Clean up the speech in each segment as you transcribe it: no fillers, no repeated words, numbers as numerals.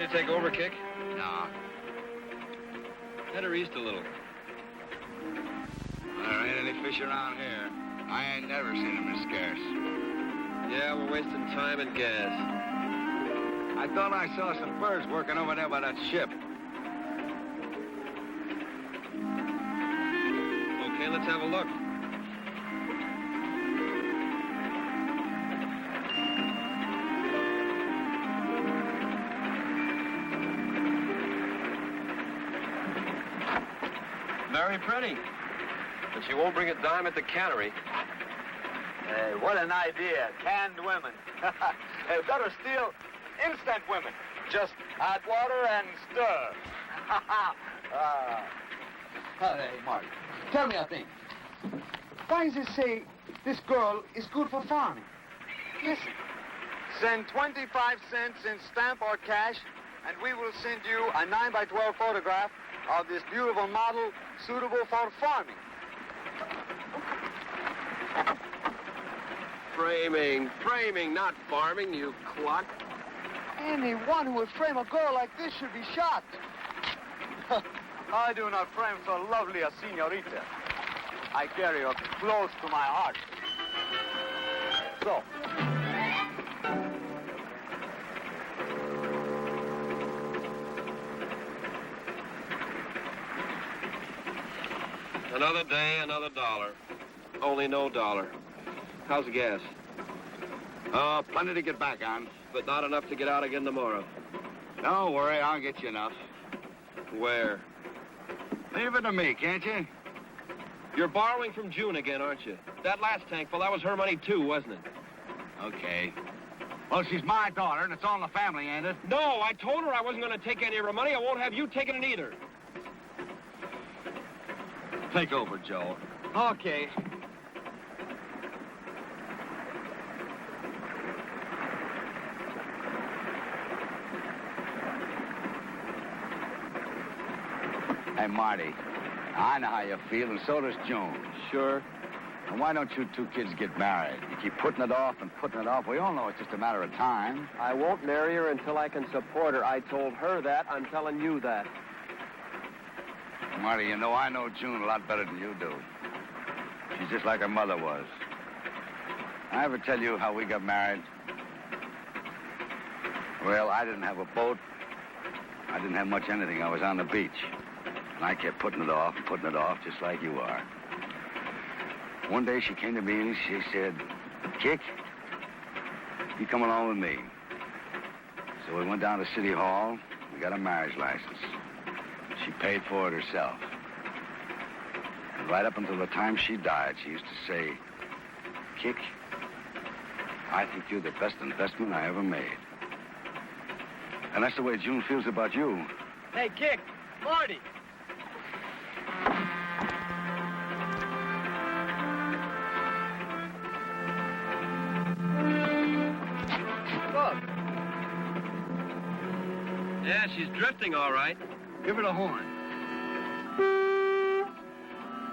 to take over, Kick? No. Head her east a little. There ain't any fish around here. I ain't never seen them this scarce. Yeah, we're wasting time and gas. I thought I saw some birds working over there by that ship. Okay, let's have a look. Very pretty. But she won't bring a dime at the cannery. Hey, what an idea. Canned women. Better still, instant women. Just add water and stir. Hey, Marty, tell me a thing. Why does it say this girl is good for farming? Listen, send 25 cents in stamp or cash, and we will send you a 9 by 12 photograph of this beautiful model suitable for farming. Framing, not farming, you clock. Anyone who would frame a girl like this should be shot. I do not frame so lovely a senorita. I carry her close to my heart. So. Another day, another dollar. Only no dollar. How's the gas? Plenty to get back on. But not enough to get out again tomorrow. Don't worry, I'll get you enough. Where? Leave it to me, can't you? You're borrowing from June again, aren't you? That last tank, well, that was her money too, wasn't it? Okay. Well, she's my daughter, and it's all in the family, ain't it? No, I told her I wasn't going to take any of her money. I won't have you taking it either. Take over, Joe. Okay. Hey, Marty, I know how you feel, and so does June. Sure. And why don't you two kids get married? You keep putting it off and putting it off. We all know it's just a matter of time. I won't marry her until I can support her. I told her that. I'm telling you that. Marty, you know, I know June a lot better than you do. She's just like her mother was. I ever tell you how we got married? Well, I didn't have a boat. I didn't have much anything. I was on the beach. And I kept putting it off, just like you are. One day she came to me and she said, Kick, you come along with me. So we went down to City Hall. We got a marriage license. She paid for it herself. And right up until the time she died, she used to say, Kick, I think you're the best investment I ever made. And that's the way June feels about you. Hey, Kick, Marty. Look. Yeah, she's drifting all right. Give her the horn.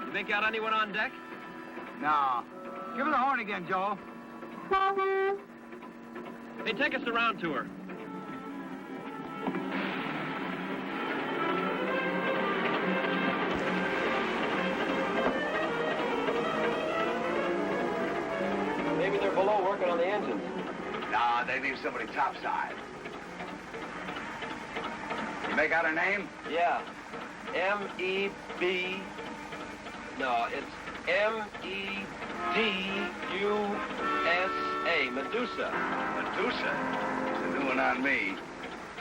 You make out anyone on deck? No. Give her the horn again, Joe. Hey, take us around to her. Maybe they're below working on the engines. No, they leave somebody topside. You make out her name? Yeah. M-E-B... No, it's M-E-D-U-S-A. Medusa. Medusa? It's a new one on me.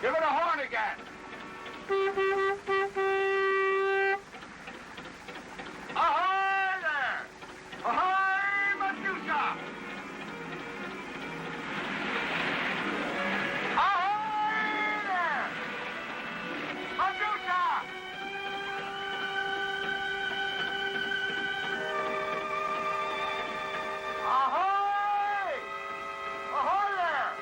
Give her the horn again. Ahoy there! Ahoy, Medusa! Ahoy there! Medusa! Ahoy! Ahoy there!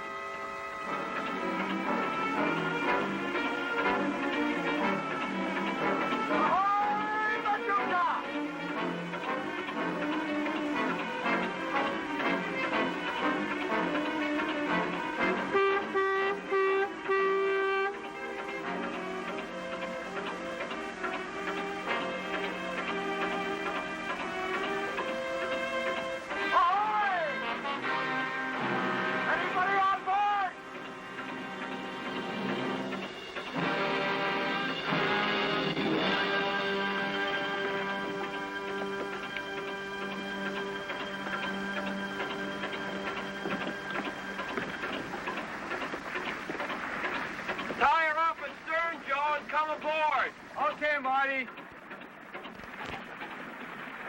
Okay, Marty.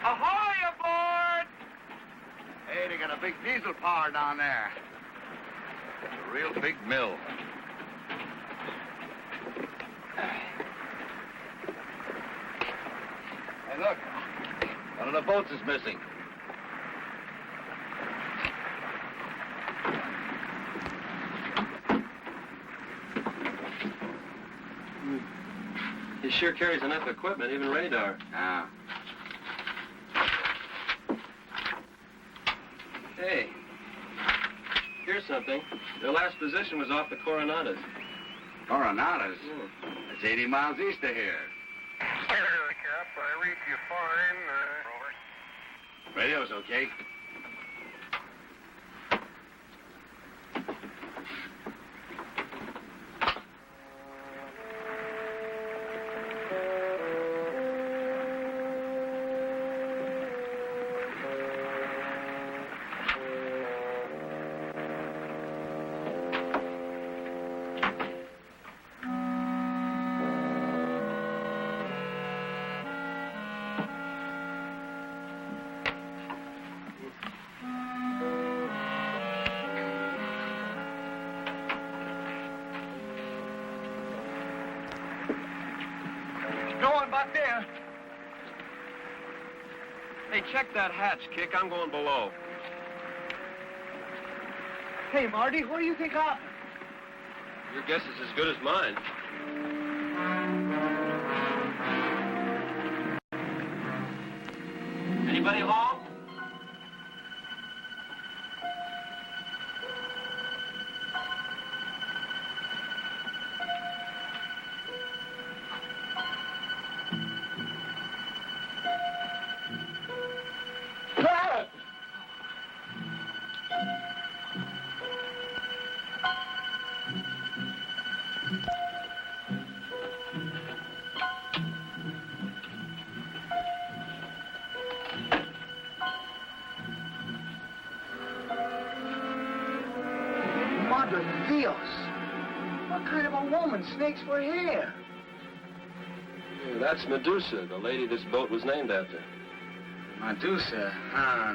Ahoy aboard! Hey, they got a big diesel power down there. It's a real big mill. Hey, look. One of the boats is missing. He sure carries enough equipment, even radar. Yeah. Hey, here's something. Their last position was off the Coronadas. Coronadas? That's 80 miles east of here. Cap, I read you fine. Over. Radio's okay. No one back there. Hey, check that hatch, Kick. I'm going below. Hey, Marty, what do you think happened? Your guess is as good as mine. Anybody home? Madre Dios. What kind of a woman snakes for hair? Yeah, that's Medusa, the lady this boat was named after. Medusa.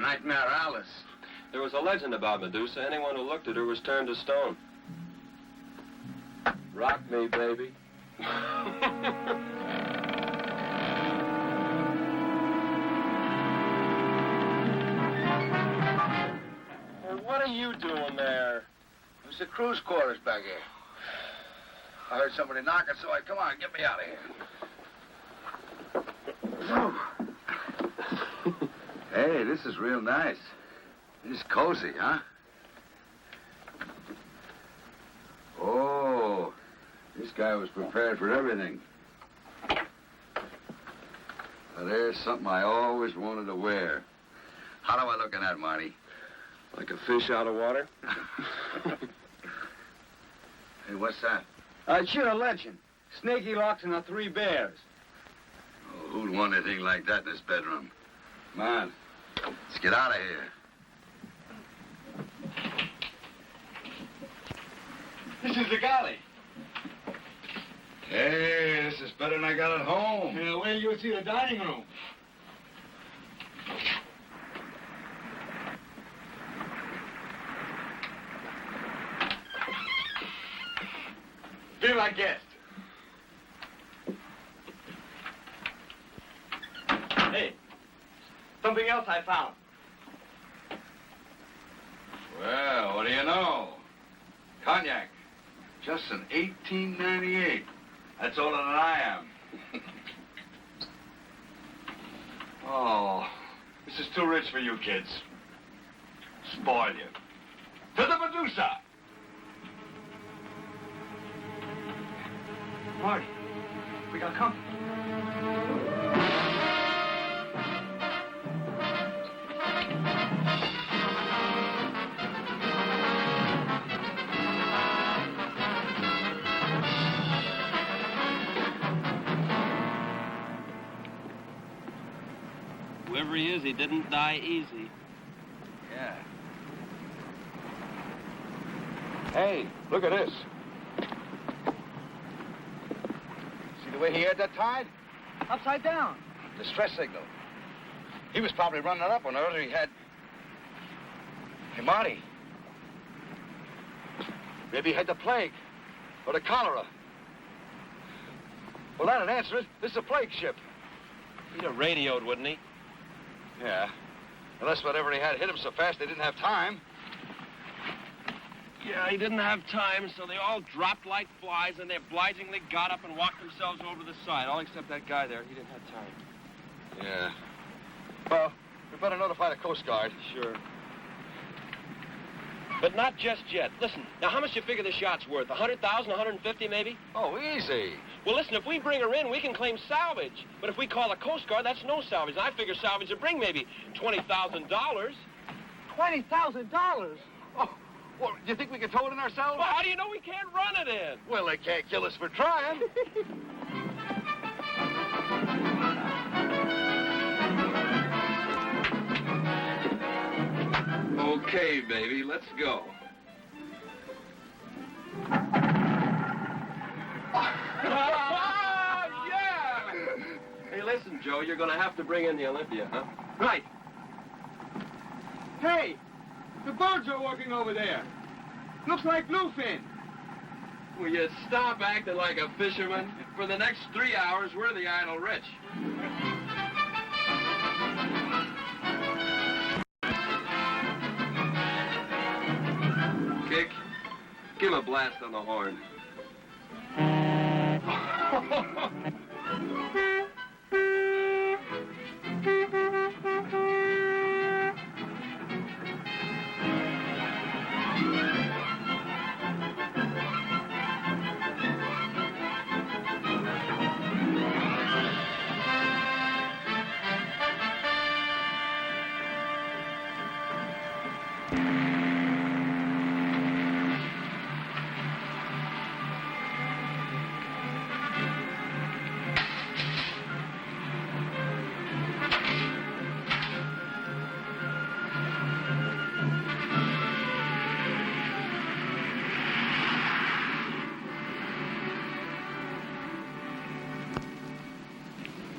Nightmare Alice. There was a legend about Medusa. Anyone who looked at her was turned to stone. Rock me, baby. Hey, what are you doing there? It's the cruise quarters back here. I heard somebody knocking, so I come on, get me out of here. Hey, this is real nice. It's cozy, huh? Oh, this guy was prepared for everything. Now, there's something I always wanted to wear. How do I look in that, Marty? Like a fish out of water? Hey, what's that? It's your legend. Snaky Locks and the Three Bears. Oh, who'd want anything like that in his bedroom? Come on, let's get out of here. This is the galley. Hey, this is better than I got at home. Where do you see the dining room? Be my guest. Hey, something else I found. Well, what do you know? Cognac. Just in 1898. That's older than I am. Oh, this is too rich for you kids. Spoil you. To the Medusa! Marty, we got company. Whoever he is, he didn't die easy. Yeah. Hey, look at this. See the way he had that tied? Upside down. Distress signal. He was probably running it up on her. He had... Hey, Marty. Maybe he had the plague. Or the cholera. Well, that'd answer it. This is a plague ship. He'd have radioed, wouldn't he? Yeah. Unless whatever he had hit him so fast they didn't have time. Yeah, he didn't have time, so they all dropped like flies, and they obligingly got up and walked themselves over to the side, all except that guy there. He didn't have time. Yeah. Well, we better notify the Coast Guard. Sure. But not just yet. Listen, now how much do you figure this yacht's worth? 100,000, 150 maybe? Oh, easy. Well, listen, if we bring her in, we can claim salvage. But if we call the Coast Guard, that's no salvage. And I figure salvage would bring maybe $20,000. $20,000? Oh, well, do you think we can tow it in ourselves? Well, how do you know we can't run it in? Well, they can't kill us for trying. Okay, baby, let's go. Yeah! Hey, listen, Joe, you're going to have to bring in the Olympia, huh? Right. Hey, the birds are walking over there. Looks like bluefin. Will you stop acting like a fisherman? For the next 3 hours, we're the idle rich. Kick. Give him a blast on the horn.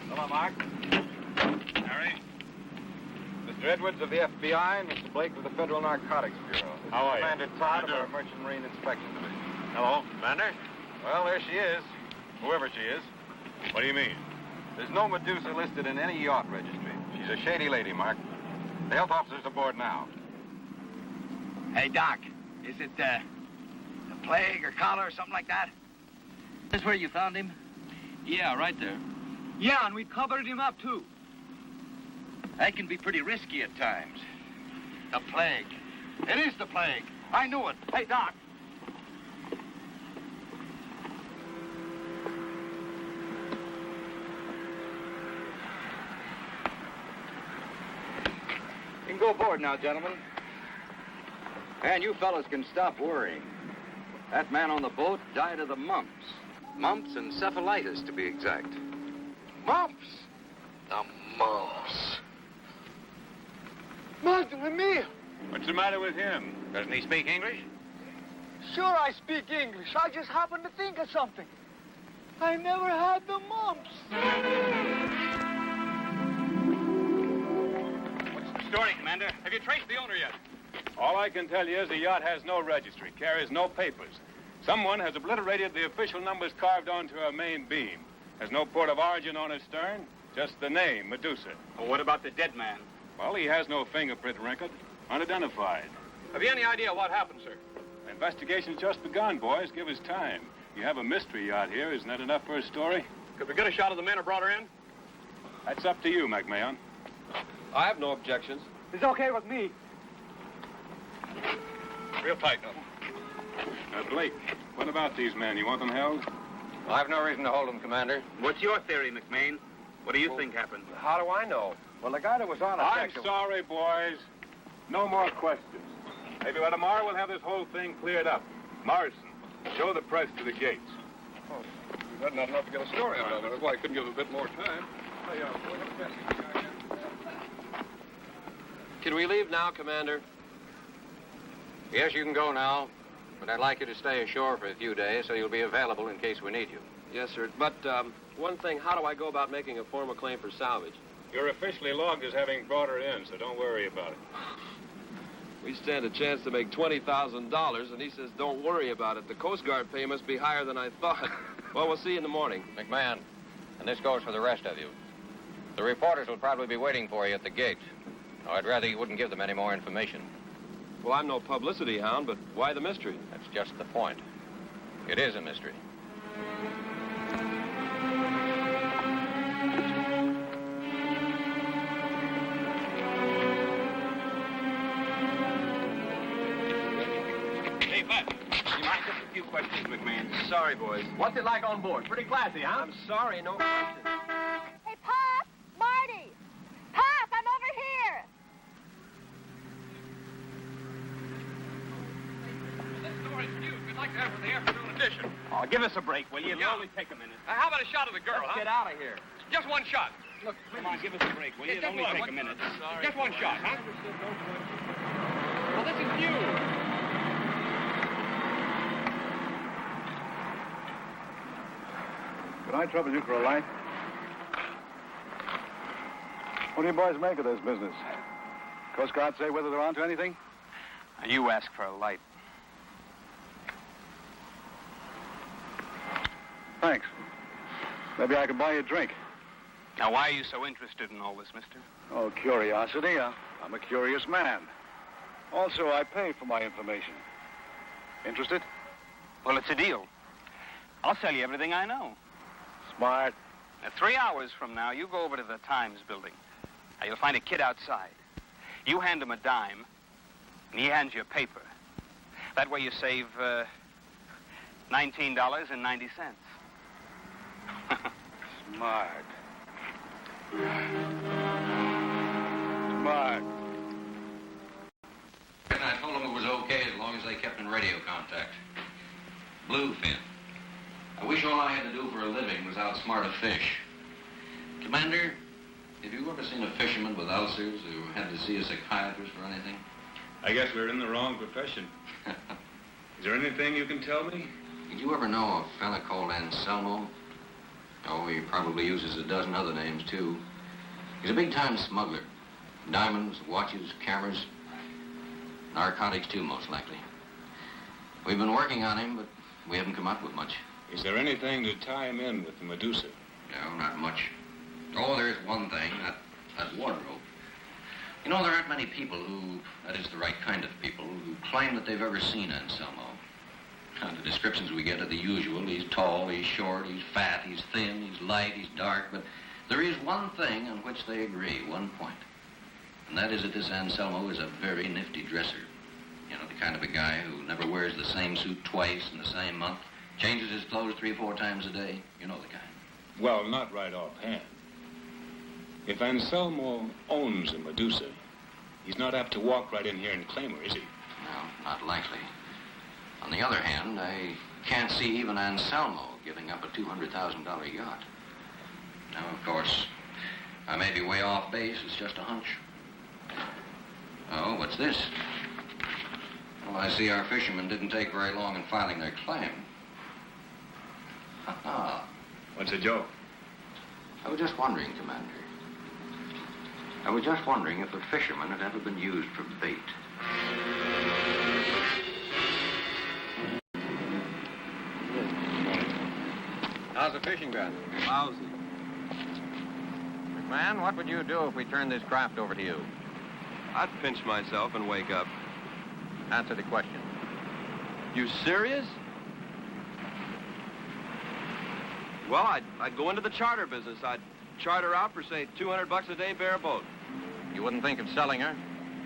Hello, Mark. Harry. Mr. Edwards of the FBI and Mr. Blake of the Federal Narcotics Bureau. This How is are you? Commander Todd of How do you our do? Merchant Marine Inspection Division. Hello, Commander. Well, there she is. Whoever she is. What do you mean? There's no Medusa listed in any yacht registry. She's a shady lady, Mark. The health officer's aboard now. Hey, Doc, is it, the plague or cholera or something like that? This where you found him? Yeah, right there. Yeah, and we covered him up, too. That can be pretty risky at times. The plague. It is the plague. I knew it. Hey, Doc. You can go aboard now, gentlemen. And you fellas can stop worrying. That man on the boat died of the mumps. Mumps and encephalitis, to be exact. Mumps. The mumps. Madre mia. What's the matter with him? Doesn't he speak English? Sure I speak English. I just happened to think of something. I never had the mumps. What's the story, Commander? Have you traced the owner yet? All I can tell you is the yacht has no registry, carries no papers. Someone has obliterated the official numbers carved onto her main beam. Has no port of origin on her stern, just the name, Medusa. Well, what about the dead man? Well, he has no fingerprint record, unidentified. Have you any idea what happened, sir? The investigation's just begun, boys. Give us time. You have a mystery yacht here. Isn't that enough for a story? Could we get a shot of the men who brought her in? That's up to you, McMahon. I have no objections. It's okay with me. Real tight, now. Blake, what about these men? You want them held? I've no reason to hold him, Commander. What's your theory, McMahon? What do you think happened? How do I know? Well, the guy that was on I'm sorry, boys. No more questions. Maybe by tomorrow we'll have this whole thing cleared up. Morrison, show the press to the gates. That's not enough to get a story out of it. That's why I couldn't give a bit more time. Can we leave now, Commander? Yes, you can go now. But I'd like you to stay ashore for a few days so you'll be available in case we need you. Yes, sir. But one thing, how do I go about making a formal claim for salvage? You're officially logged as having brought her in, so don't worry about it. We stand a chance to make $20,000, and he says don't worry about it. The Coast Guard pay must be higher than I thought. Well, we'll see you in the morning. McMahon, and this goes for the rest of you. The reporters will probably be waiting for you at the gate. Now, I'd rather you wouldn't give them any more information. Well, I'm no publicity hound, but why the mystery? That's just the point. It is a mystery. Hey, Bud, you mind just a few questions, McMahon? Sorry, boys. What's it like on board? Pretty classy, huh? I'm sorry, no question. Hey, Pop! Marty! Pop, I'm over here! This story's huge. We'd like to have for the afternoon edition. Oh, give us a break, will you? It'll only take a minute. How about a shot of the girl, Let's huh? get out of here. Just one shot. Look, come on, give us a break, will you? It'll only take a minute. Sorry. Just one shot, huh? Well, this is new. Can I trouble you for a light? What do you boys make of this business? Coast Guard say whether they're onto anything? You ask for a light. Thanks. Maybe I can buy you a drink. Now, why are you so interested in all this, mister? Oh, curiosity. I'm a curious man. Also, I pay for my information. Interested? Well, it's a deal. I'll sell you everything I know. Smart. Now, 3 hours from now, you go over to the Times building. Now, you'll find a kid outside. You hand him a dime, and he hands you a paper. That way you save $19.90. Smart. Smart. And I told them it was okay as long as they kept in radio contact. Bluefin. I wish all I had to do for a living was outsmart a fish. Commander, have you ever seen a fisherman with ulcers who had to see a psychiatrist for anything? I guess we're in the wrong profession. Is there anything you can tell me? Did you ever know a fella called Anselmo? Oh, he probably uses a dozen other names, too. He's a big-time smuggler. Diamonds, watches, cameras. Narcotics, too, most likely. We've been working on him, but we haven't come up with much. Is there anything to tie him in with the Medusa? No, not much. Oh, there's one thing, that wardrobe. You know, there aren't many people who, that is the right kind of people, who claim that they've ever seen Anselmo. Now, the descriptions we get are the usual. He's tall, he's short, he's fat, he's thin, he's light, he's dark. But there is one thing on which they agree, one point. And that is that this Anselmo is a very nifty dresser. You know, the kind of a guy who never wears the same suit twice in the same month, changes his clothes 3 or 4 times a day. You know the kind. Well, not right offhand. If Anselmo owns a Medusa, he's not apt to walk right in here and claim her, is he? No, not likely. On the other hand, I can't see even Anselmo giving up a $200,000 yacht. Now, of course, I may be way off base. It's just a hunch. Oh, what's this? Well, I see our fishermen didn't take very long in filing their claim. Ha-ha. What's the joke? I was just wondering, Commander. I was just wondering if a fisherman had ever been used for bait. How's the fishing been? Lousy. McMahon, what would you do if we turned this craft over to you? I'd pinch myself and wake up. Answer the question. You serious? Well, I'd go into the charter business. I'd charter out for, say, $200 a day bareboat. You wouldn't think of selling her?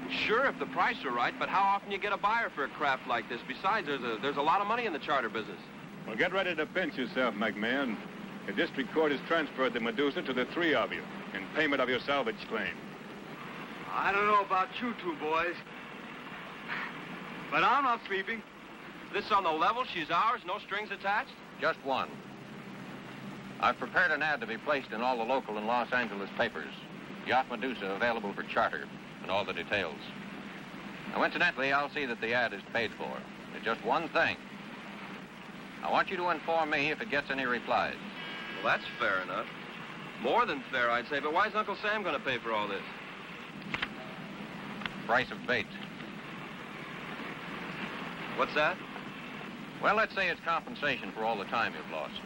Sure, if the price are right, but how often you get a buyer for a craft like this? Besides, there's a lot of money in the charter business. Well, get ready to pinch yourself, McMahon. The district court has transferred the Medusa to the 3 of you in payment of your salvage claim. I don't know about you two boys, but I'm not sleeping. This on the level, she's ours, no strings attached? Just one. I've prepared an ad to be placed in all the local and Los Angeles papers. Yacht Medusa available for charter and all the details. Now, incidentally, I'll see that the ad is paid for. There's just one thing. I want you to inform me if it gets any replies. Well, that's fair enough. More than fair, I'd say, but why is Uncle Sam going to pay for all this? Price of bait. What's that? Well, let's say it's compensation for all the time you've lost.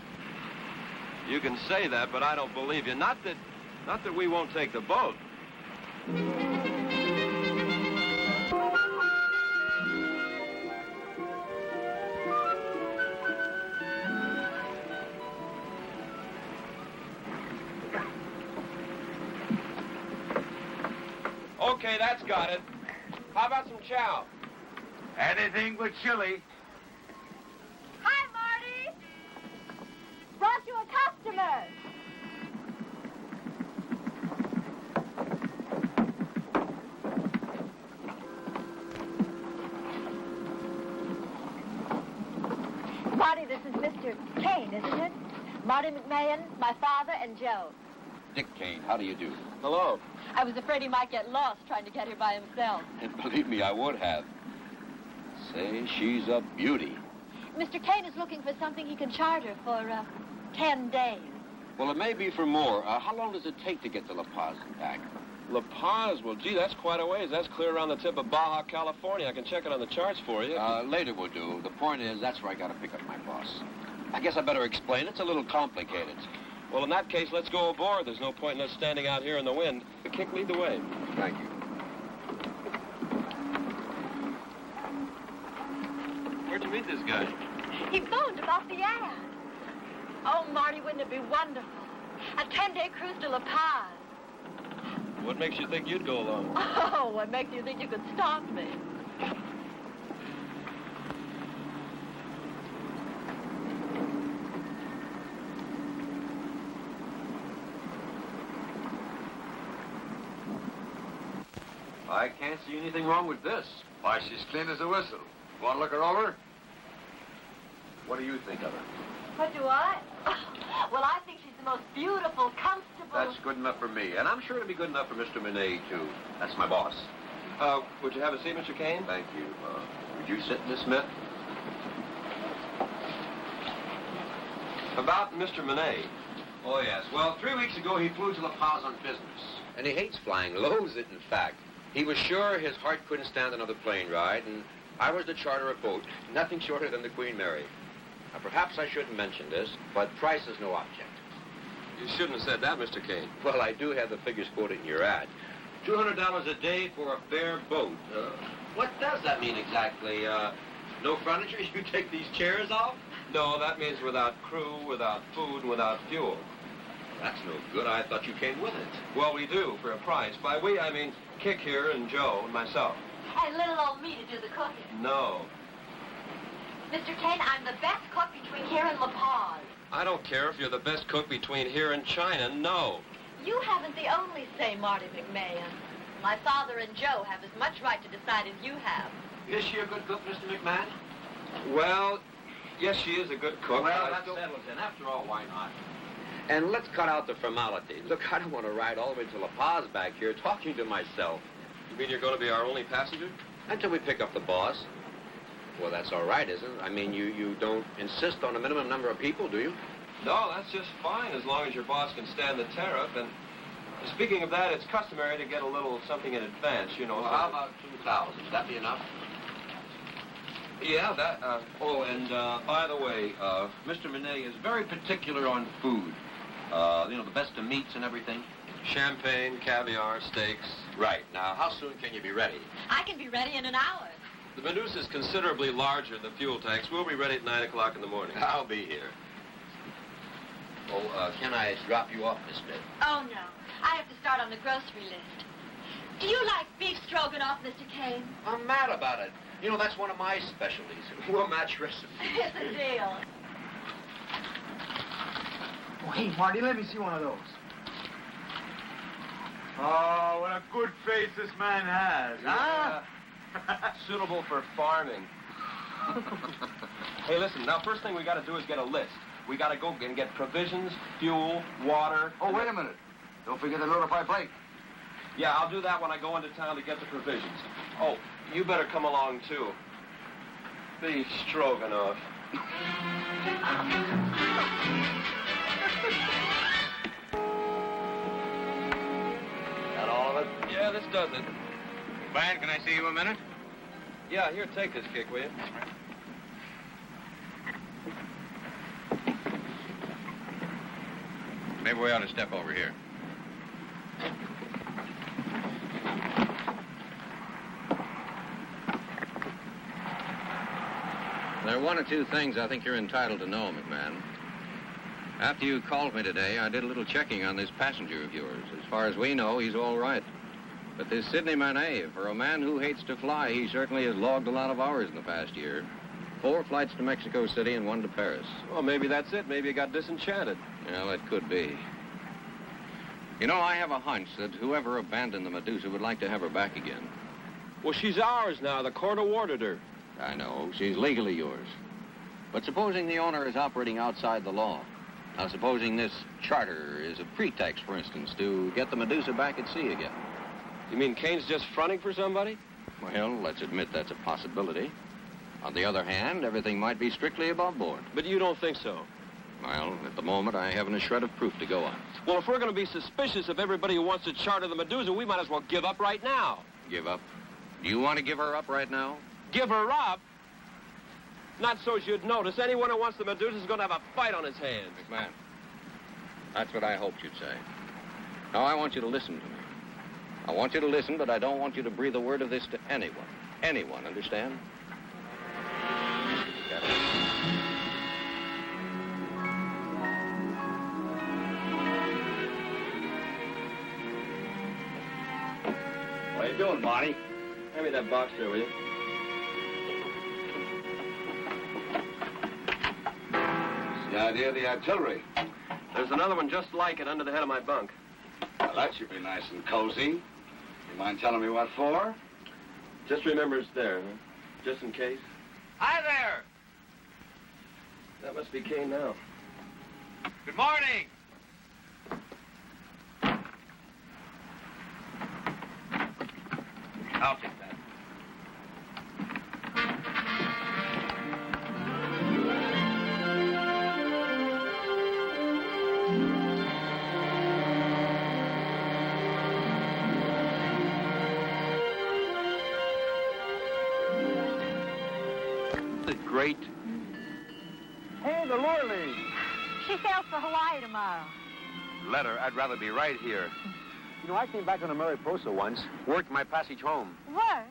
You can say that, but I don't believe you. Not that we won't take the boat. Okay, that's got it. How about some chow? Anything but chili. Hi, Marty. Brought you a customer. Marty, this is Mr. Kane, isn't it? Marty McMahon, my father, and Joe. Dick Kane, how do you do? Hello. I was afraid he might get lost trying to get here by himself. Believe me, I would have. Say, she's a beauty. Mr. Kane is looking for something he can charter for 10 days. Well, it may be for more. How long does it take to get to La Paz and back? La Paz? Well, gee, that's quite a ways. That's clear around the tip of Baja, California. I can check it on the charts for you. Later will do. The point is, that's where I got to pick up my boss. I guess I better explain. It's a little complicated. Well, in that case, let's go aboard. There's no point in us standing out here in the wind. Kick, lead the way. Thank you. Where'd you meet this guy? He phoned about the ad. Oh, Marty, wouldn't it be wonderful? A 10-day cruise to La Paz. What makes you think you'd go along? Oh, what makes you think you could stop me? I can't see anything wrong with this. Why, she's clean as a whistle. Want to look her over? What do you think of her? What do I? Well, I think she's the most beautiful, comfortable... That's good enough for me, and I'm sure it'll be good enough for Mr. Monet, too. That's my boss. Would you have a seat, Mr. Kane? Thank you. Would you sit, Miss Smith? About Mr. Monet. Oh, yes. Well, 3 weeks ago, he flew to La Paz on business. And he hates flying, loathes it, in fact. He was sure his heart couldn't stand another plane ride, and I was to charter a boat, nothing shorter than the Queen Mary. Now, perhaps I shouldn't mention this, but price is no object. You shouldn't have said that, Mr. Kane. Well, I do have the figures quoted in your ad. $200 a day for a bare boat. What does that mean exactly? No furniture? You take these chairs off? No, that means without crew, without food, and without fuel. That's no good. I thought you came with it. Well, we do, for a price. By we, I mean Kick here and Joe and myself. And little old me to do the cooking. No. Mr. Kane, I'm the best cook between here and La Paz. I don't care if you're the best cook between here and China. No. You haven't the only say, Marty McMahon. My father and Joe have as much right to decide as you have. Is she a good cook, Mr. McMahon? Well, yes, she is a good cook. Well, that settles it. After all, why not? And let's cut out the formalities. Look, I don't want to ride all the way to La Paz back here talking to myself. You mean you're going to be our only passenger? Until we pick up the boss. Well, that's all right, isn't it? I mean, you don't insist on a minimum number of people, do you? No, that's just fine, as long as your boss can stand the tariff. And speaking of that, it's customary to get a little something in advance, you know. Well, how about 2,000? Would that be enough? Yeah, that, Oh, and by the way, Mr. Monet is very particular on food. You know, the best of meats and everything. champagne, caviar, steaks. Right. Now, how soon can you be ready? I can be ready in an hour. The Medusa is considerably larger than the fuel tanks. We'll be ready at 9 o'clock in the morning. I'll be here. Oh, can I drop you off, Miss Smith? Oh, no. I have to start on the grocery list. Do you like beef stroganoff, Mr. Kane? I'm mad about it. You know, that's one of my specialties. We'll match recipes. It's a deal. Oh, hey, Marty, let me see one of those. Oh, what a good face this man has, huh? Suitable for farming. Hey, listen, now first thing we got to do is get a list. We got to go and get provisions, fuel, water. Oh, wait a minute. Don't forget to notify Blake. Yeah, I'll do that when I go into town to get the provisions. Oh, you better come along, too. Beef stroganoff. Got all of it? Yeah, this does it. Van, can I see you a minute? Yeah, here, take this kick, will you? Maybe we ought to step over here. There are one or two things I think you're entitled to know, McMahon. After you called me today, I did a little checking on this passenger of yours. As far as we know, he's all right. But this Sidney Manet, for a man who hates to fly, he certainly has logged a lot of hours in the past year. 4 flights to Mexico City and 1 to Paris. Well, maybe that's it. Maybe he got disenchanted. Well, it could be. You know, I have a hunch that whoever abandoned the Medusa would like to have her back again. Well, she's ours now. The court awarded her. I know. She's legally yours. But supposing the owner is operating outside the law. Now, supposing this charter is a pretext, for instance, to get the Medusa back at sea again. You mean Kane's just fronting for somebody? Well, let's admit that's a possibility. On the other hand, everything might be strictly above board. But you don't think so? Well, at the moment, I haven't a shred of proof to go on. Well, if we're going to be suspicious of everybody who wants to charter the Medusa, we might as well give up right now. Give up? Do you want to give her up right now? Give her up? Not so as you'd notice. Anyone who wants the Medusa is going to have a fight on his hands. McMahon, that's what I hoped you'd say. Now, I want you to listen to me. I want you to listen, but I don't want you to breathe a word of this to anyone. Anyone, understand? Got it. What are you doing, Marty? Hand me that box there, will you? The idea of the artillery. There's another one just like it under the head of my bunk. Well, that should be nice and cozy. You mind telling me what for? Just remember it's there, huh? Just in case. Hi there. That must be Kane now. Good morning. I'll take that. Great. Hey, the Lurley. She sails for Hawaii tomorrow. Letter, I'd rather be right here. You know, I came back on a Mariposa once. Worked my passage home. Work?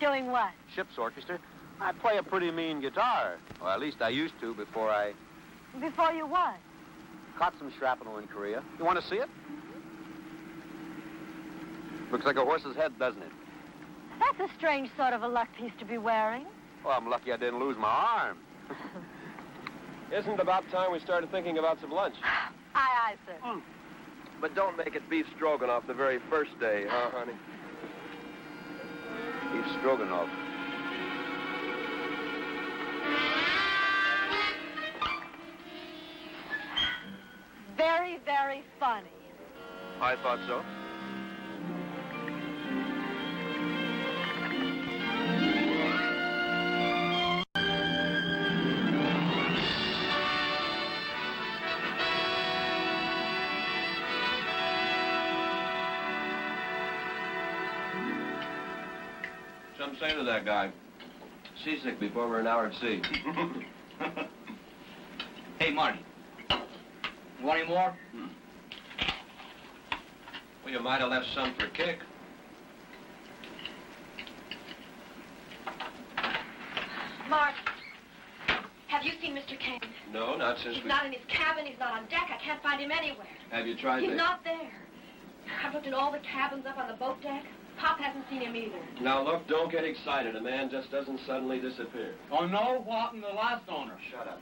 Doing what? Ship's orchestra. I play a pretty mean guitar. Well, at least I used to before I Before you what? caught some shrapnel in Korea. You want to see it? Looks like a horse's head, doesn't it? That's a strange sort of a luck piece to be wearing. Well, I'm lucky I didn't lose my arm. Isn't it about time we started thinking about some lunch? Aye, sir. But don't make it beef stroganoff the very first day, huh, honey? Beef stroganoff. Very, very funny. I thought so. Something say to that guy. Seasick before we're an hour at sea. Hey, Marty. You want any more? Well, you might have left some for Kick. Mark, have you seen Mr. Kane? No, not since He's not in his cabin. He's not on deck. I can't find him anywhere. Have you tried He's that? not there. I've looked in all the cabins up on the boat deck. Pop hasn't seen him either. Now, look, don't get excited. A man just doesn't suddenly disappear. Oh, no? What happened to the last owner? Shut up.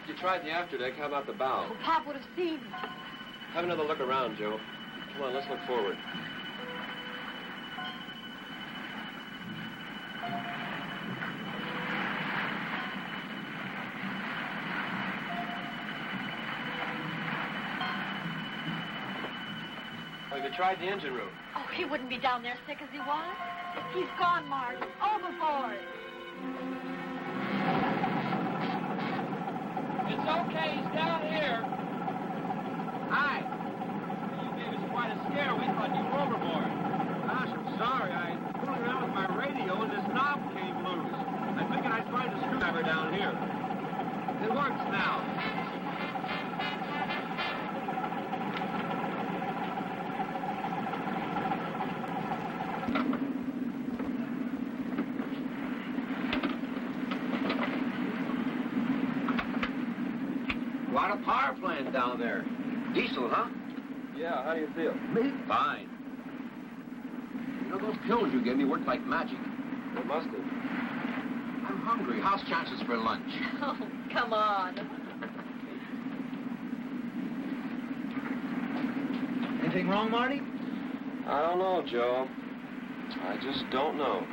You tried the afterdeck. How about the bow? Well, Pop would have seen him. Have another look around, Joe. Come on, let's look forward. Well, ever tried the engine room. Oh, he wouldn't be down there sick as he was. He's gone, Marty. Overboard. It's okay, he's down here. Hi. You gave us quite a scare. We thought you were overboard. Gosh, I'm sorry. I was fooling around with my radio and this knob came loose. I figured I'd find the screwdriver down here. It works now. Quite a power plant down there. Diesel, huh? Yeah, how do you feel? Me? Fine. You know, those pills you gave me worked like magic. It must have. I'm hungry. How's chances for lunch? Oh, come on. Anything wrong, Marty? I don't know, Joe. I just don't know.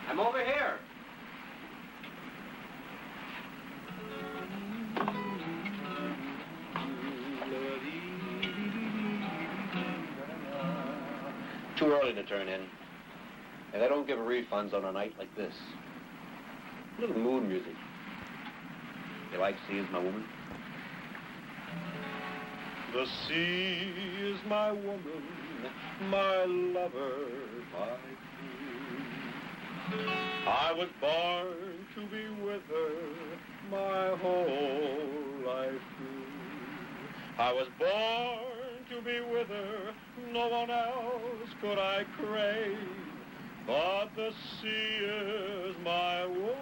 I'm over here. Too early to turn in. And they don't give refunds on a night like this. A little mood music. You like sea is my woman? The sea is my woman, my lover, my queen. I was born to be with her my whole life through. I was born to be with her, no one else could I crave. But the sea is my woman,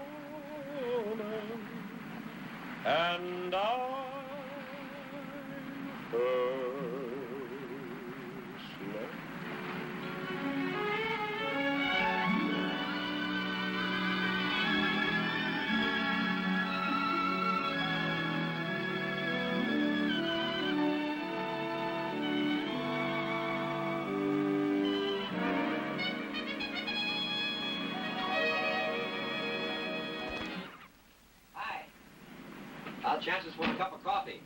and I'm her slave. Hi. How's chances for a cup of coffee?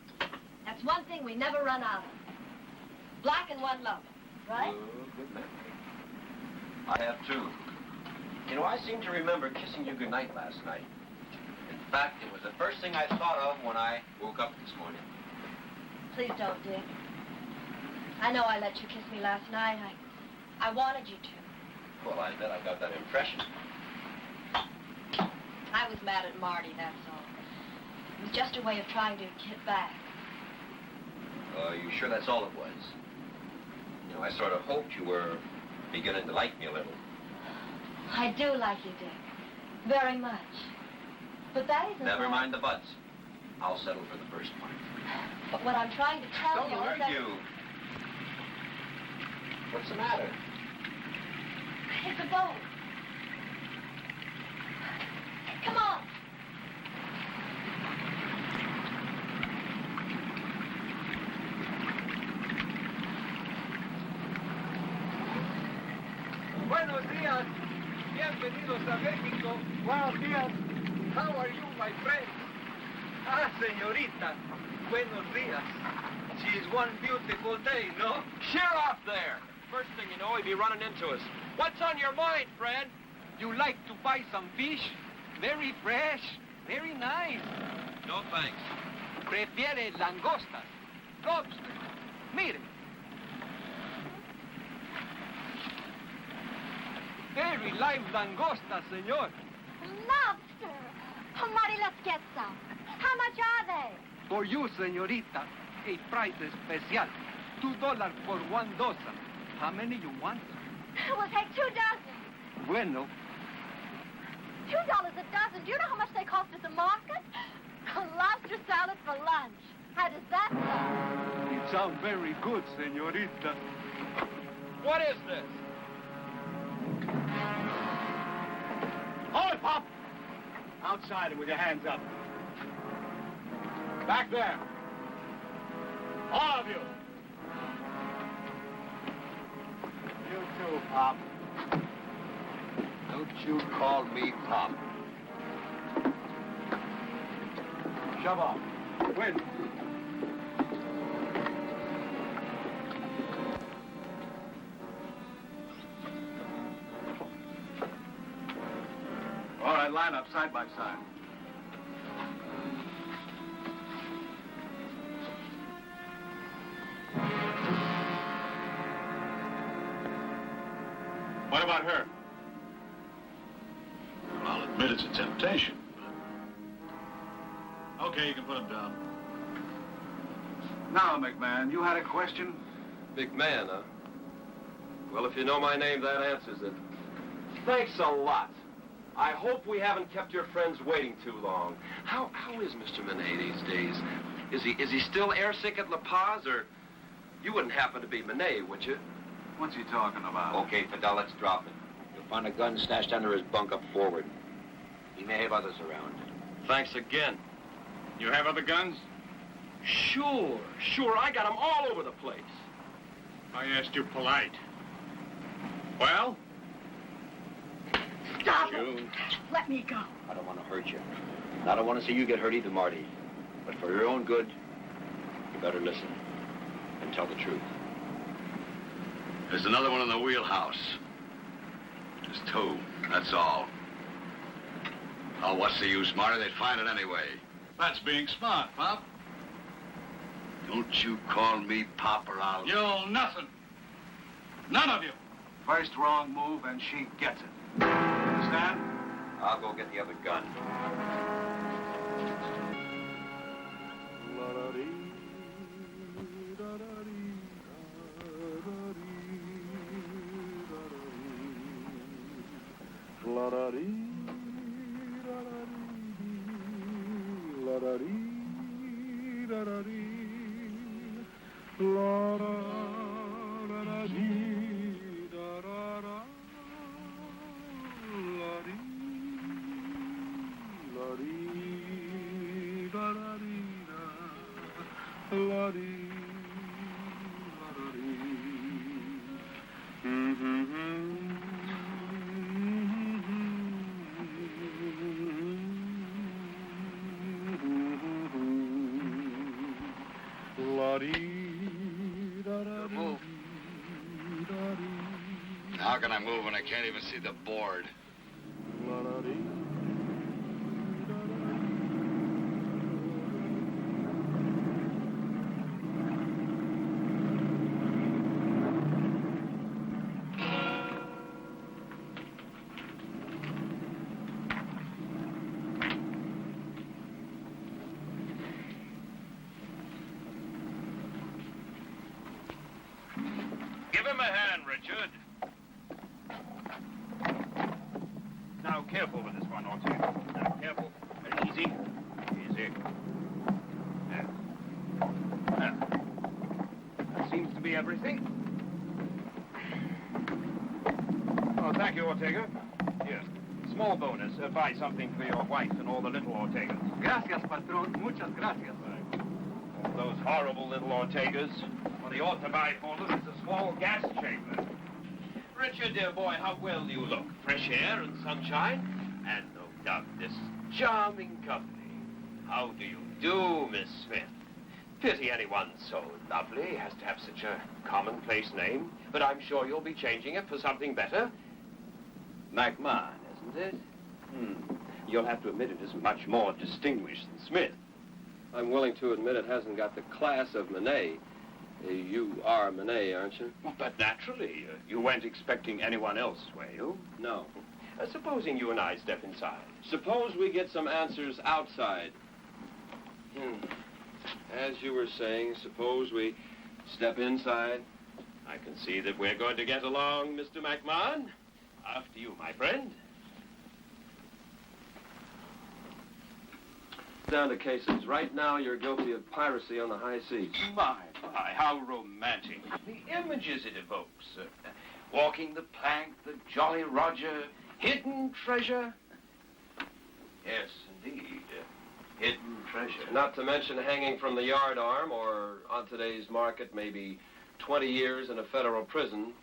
That's one thing we never run out of. Black and one lover, right? Good memory. I have too. You know, I seem to remember kissing you goodnight last night. In fact, it was the first thing I thought of when I woke up this morning. Please don't, Dick. I know I let you kiss me last night. I wanted you to. Well, I bet I got that impression. I was mad at Marty, that's all. It was just a way of trying to get back. You sure that's all it was? You know, I sort of hoped you were beginning to like me a little. I do like you, Dick. Very much. But that isn't Never all. mind the buts. I'll settle for the first part. But what I'm trying to tell Don't you is that... argue. What's the matter? It's a boat. Come on. Buenos días. Bienvenidos a México. Buenos días. How are you, my friend? Ah, señorita. Buenos días. She is one beautiful day, no? Sheer off there. First thing you know, he'd be running into us. What's on your mind, friend? You like to buy some fish? Very fresh. Very nice. No, thanks. Prefiere langostas. Lobster. Mire. Very live langosta, senor. Lobster. Oh, Marty, let's get some. How much are they? For you, señorita, a price especial. $2 for 1 dozen. How many you want? We'll take 2 dozen. Bueno. $2 a dozen. Do you know how much they cost at the market? A lobster salad for lunch. How does that sound? It sounds very good, señorita. What is this? Hold, Pop! Outside and with your hands up. Back there. All of you. You too, Pop. Don't you call me Pop. Shove off. Wind. All right, line up side by side. What about her? Well, I'll admit it's a temptation. Okay, you can put him down. Now, McMahon, you had a question? McMahon, huh? Well, if you know my name, that answers it. Thanks a lot. I hope we haven't kept your friends waiting too long. How is Mr. Monet these days? Is he still airsick at La Paz, or you wouldn't happen to be Monet, would you? What's he talking about? Okay, Fidel, let's drop it. You'll find a gun stashed under his bunk up forward. He may have others around. Thanks again. You have other guns? Sure. I got them all over the place. I asked you polite. Well? Stop June. it! Let me go. I don't want to hurt you. And I don't want to see you get hurt either, Marty. But for your own good, you better listen and tell the truth. There's another one in the wheelhouse. There's two, that's all. Oh, what's the use, Marty? They'd find it anyway. That's being smart, Pop. Don't you call me Pop or I'll... You'll nothing. None of you. First wrong move and she gets it. Understand? I'll go get the other gun. Move. How can I move when I can't even see the board? Give him a hand, Richard. Now, careful with this one, Ortega. Now, careful. Very easy. Easy. There. There. That seems to be everything. Oh, thank you, Ortega. Here. Small bonus. Buy something for your wife and all the little Ortegas. Gracias, patron. Muchas gracias. All those horrible little Ortegas. What he ought to buy for them is a small gas chamber. Richard, dear boy, how well you look. Fresh air and sunshine, and no doubt this charming company. How do you do, Miss Smith? Pity anyone so lovely has to have such a commonplace name, but I'm sure you'll be changing it for something better. McMahon, isn't it? You'll have to admit it is much more distinguished than Smith. I'm willing to admit it hasn't got the class of Monet. You are Monet, aren't you? But naturally, you weren't expecting anyone else, were you? No. Supposing you and I step inside. Suppose we get some answers outside. As you were saying, suppose we step inside. I can see that we're going to get along, Mr. McMahon. After you, my friend. Down to cases. Right now, you're guilty of piracy on the high seas. My, how romantic. The images it evokes. Walking the plank, the Jolly Roger, hidden treasure. Yes, indeed. Hidden treasure. Not to mention hanging from the yard arm, or on today's market, maybe 20 years in a federal prison.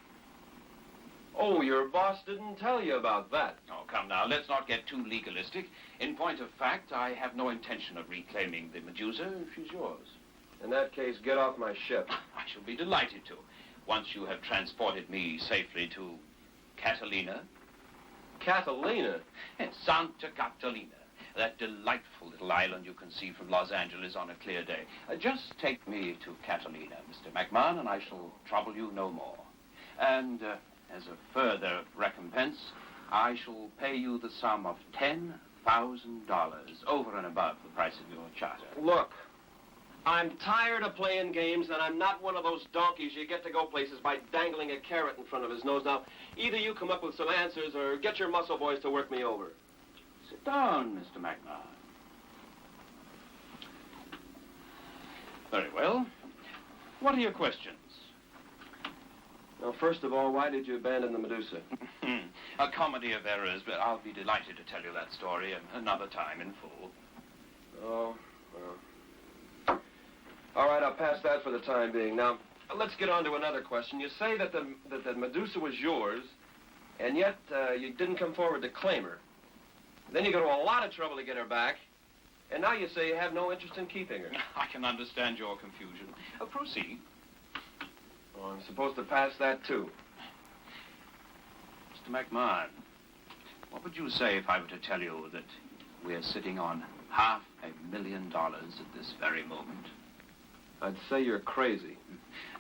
Oh, your boss didn't tell you about that. Oh, come now, let's not get too legalistic. In point of fact, I have no intention of reclaiming the Medusa if she's yours. In that case, get off my ship. I shall be delighted to, once you have transported me safely to Catalina. Catalina? Yes, Santa Catalina. That delightful little island you can see from Los Angeles on a clear day. Just take me to Catalina, Mr. McMahon, and I shall trouble you no more. And as a further recompense, I shall pay you the sum of $10,000 over and above the price of your charter. Look, I'm tired of playing games, and I'm not one of those donkeys you get to go places by dangling a carrot in front of his nose. Now, either you come up with some answers or get your muscle boys to work me over. Sit down, Mr. McMahon. Very well. What are your questions? Well, first of all, why did you abandon the Medusa? A comedy of errors, but I'll be delighted to tell you that story another time in full. Oh, well. All right, I'll pass that for the time being. Now, let's get on to another question. You say that the Medusa was yours, and yet you didn't come forward to claim her. Then you go to a lot of trouble to get her back, and now you say you have no interest in keeping her. I can understand your confusion. Proceed. Oh, I'm supposed to pass that, too. Mr. McMahon, what would you say if I were to tell you that we're sitting on $500,000 at this very moment? I'd say you're crazy.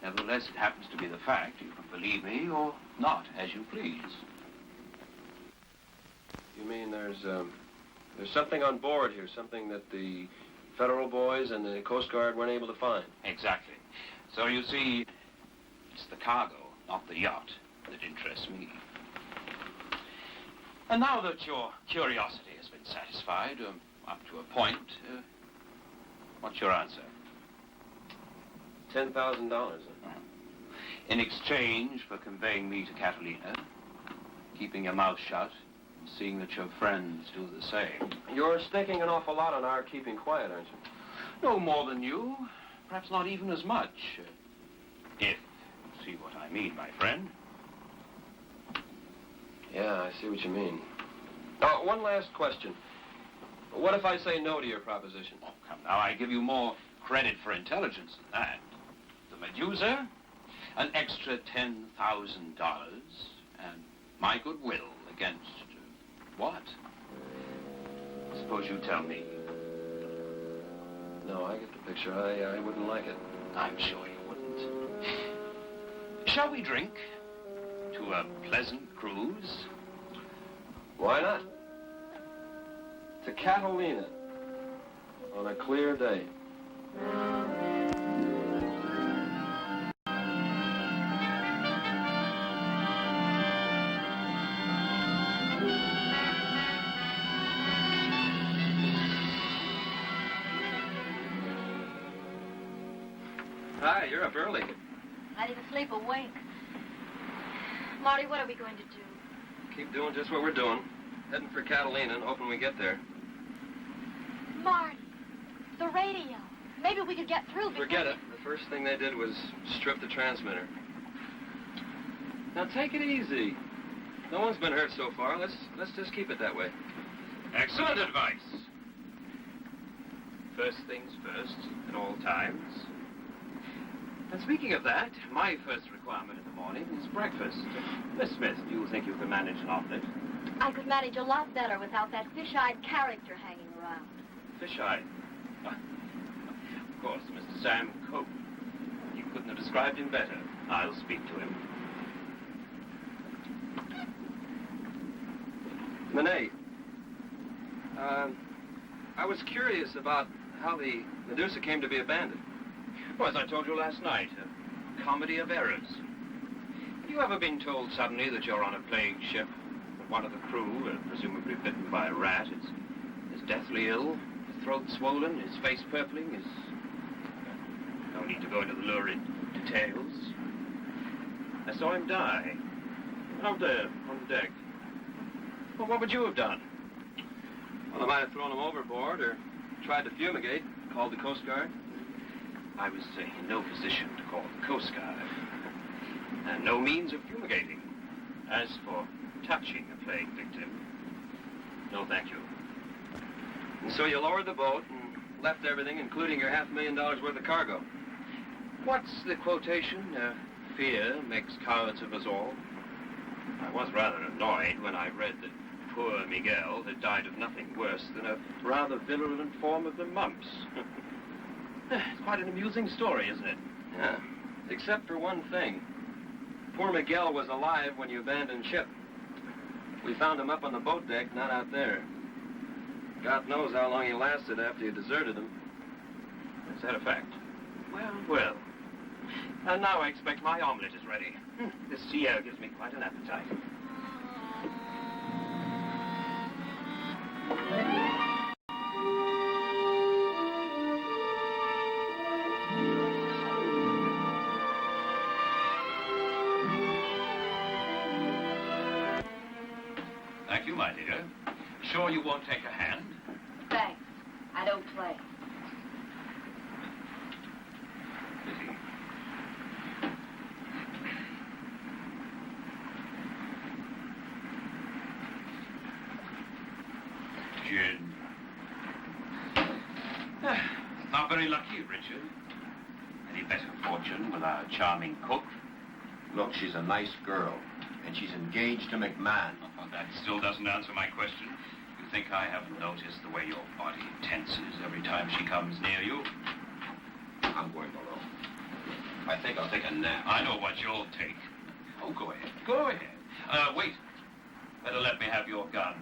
Nevertheless, it happens to be the fact. You can believe me or not, as you please. You mean there's something on board here, something that the federal boys and the Coast Guard weren't able to find? Exactly. So you see, it's the cargo, not the yacht, that interests me. And now that your curiosity has been satisfied, up to a point, what's your answer? $10,000. In exchange for conveying me to Catalina, keeping your mouth shut, and seeing that your friends do the same. You're staking an awful lot on our keeping quiet, aren't you? No more than you. Perhaps not even as much. If you see what I mean, my friend. Yeah, I see what you mean. One last question. What if I say no to your proposition? Oh, come now, I give you more credit for intelligence than that. The Medusa, an extra $10,000, and my goodwill against what? Suppose you tell me. No, I get the picture. I wouldn't like it. I'm sure you wouldn't. Shall we drink to a pleasant cruise? Why not? To Catalina on a clear day. Hi, you're up early. I didn't sleep a wink. Marty, what are we going to do? Keep doing just what we're doing. Heading for Catalina and hoping we get there. Marty, the radio. Maybe we could get through before... Forget it. The first thing they did was strip the transmitter. Now take it easy. No one's been hurt so far. Let's just keep it that way. Excellent advice. First things first, at all times. And speaking of that, my first requirement in the morning is breakfast. Miss Smith, do you think you can manage an omelet? I could manage a lot better without that fish-eyed character hanging around. Fish-eyed? Of course, Mr. Sam Cope. You couldn't have described him better. I'll speak to him. Monet, I was curious about how the Medusa came to be abandoned. Well, as I told you last night, a comedy of errors. Have you ever been told suddenly that you're on a plague ship, that one of the crew, presumably bitten by a rat, is deathly ill, his throat swollen, his face purpling, no need to go into the lurid details. I saw him die, out there, on the deck. Well, what would you have done? Well, I might have thrown him overboard or tried to fumigate, called the Coast Guard. I was in no position to call the Coast Guard. And no means of fumigating. As for touching a plague victim, no thank you. And so you lowered the boat and left everything, including your $500,000 worth of cargo. What's the quotation? Fear makes cowards of us all. I was rather annoyed when I read that poor Miguel had died of nothing worse than a rather virulent form of the mumps. It's quite an amusing story, isn't it? Yeah, except for one thing. Poor Miguel was alive when you abandoned ship. We found him up on the boat deck, not out there. God knows how long he lasted after you deserted him. Is that a fact? Well. And now I expect my omelet is ready. This sea air gives me quite an appetite. Thank you, my dear. Sure you won't take a hand? Thanks. I don't play. Pity. Gin. Not very lucky, Richard. Any better fortune with our charming cook? Look, she's a nice girl, and she's engaged to McMahon. Oh, that still doesn't answer my question. You think I haven't noticed the way your body tenses every time she comes near you? I'm going below. I think I'll take a nap. I know what you'll take. Oh, go ahead. Go ahead. Wait. Better let me have your gun.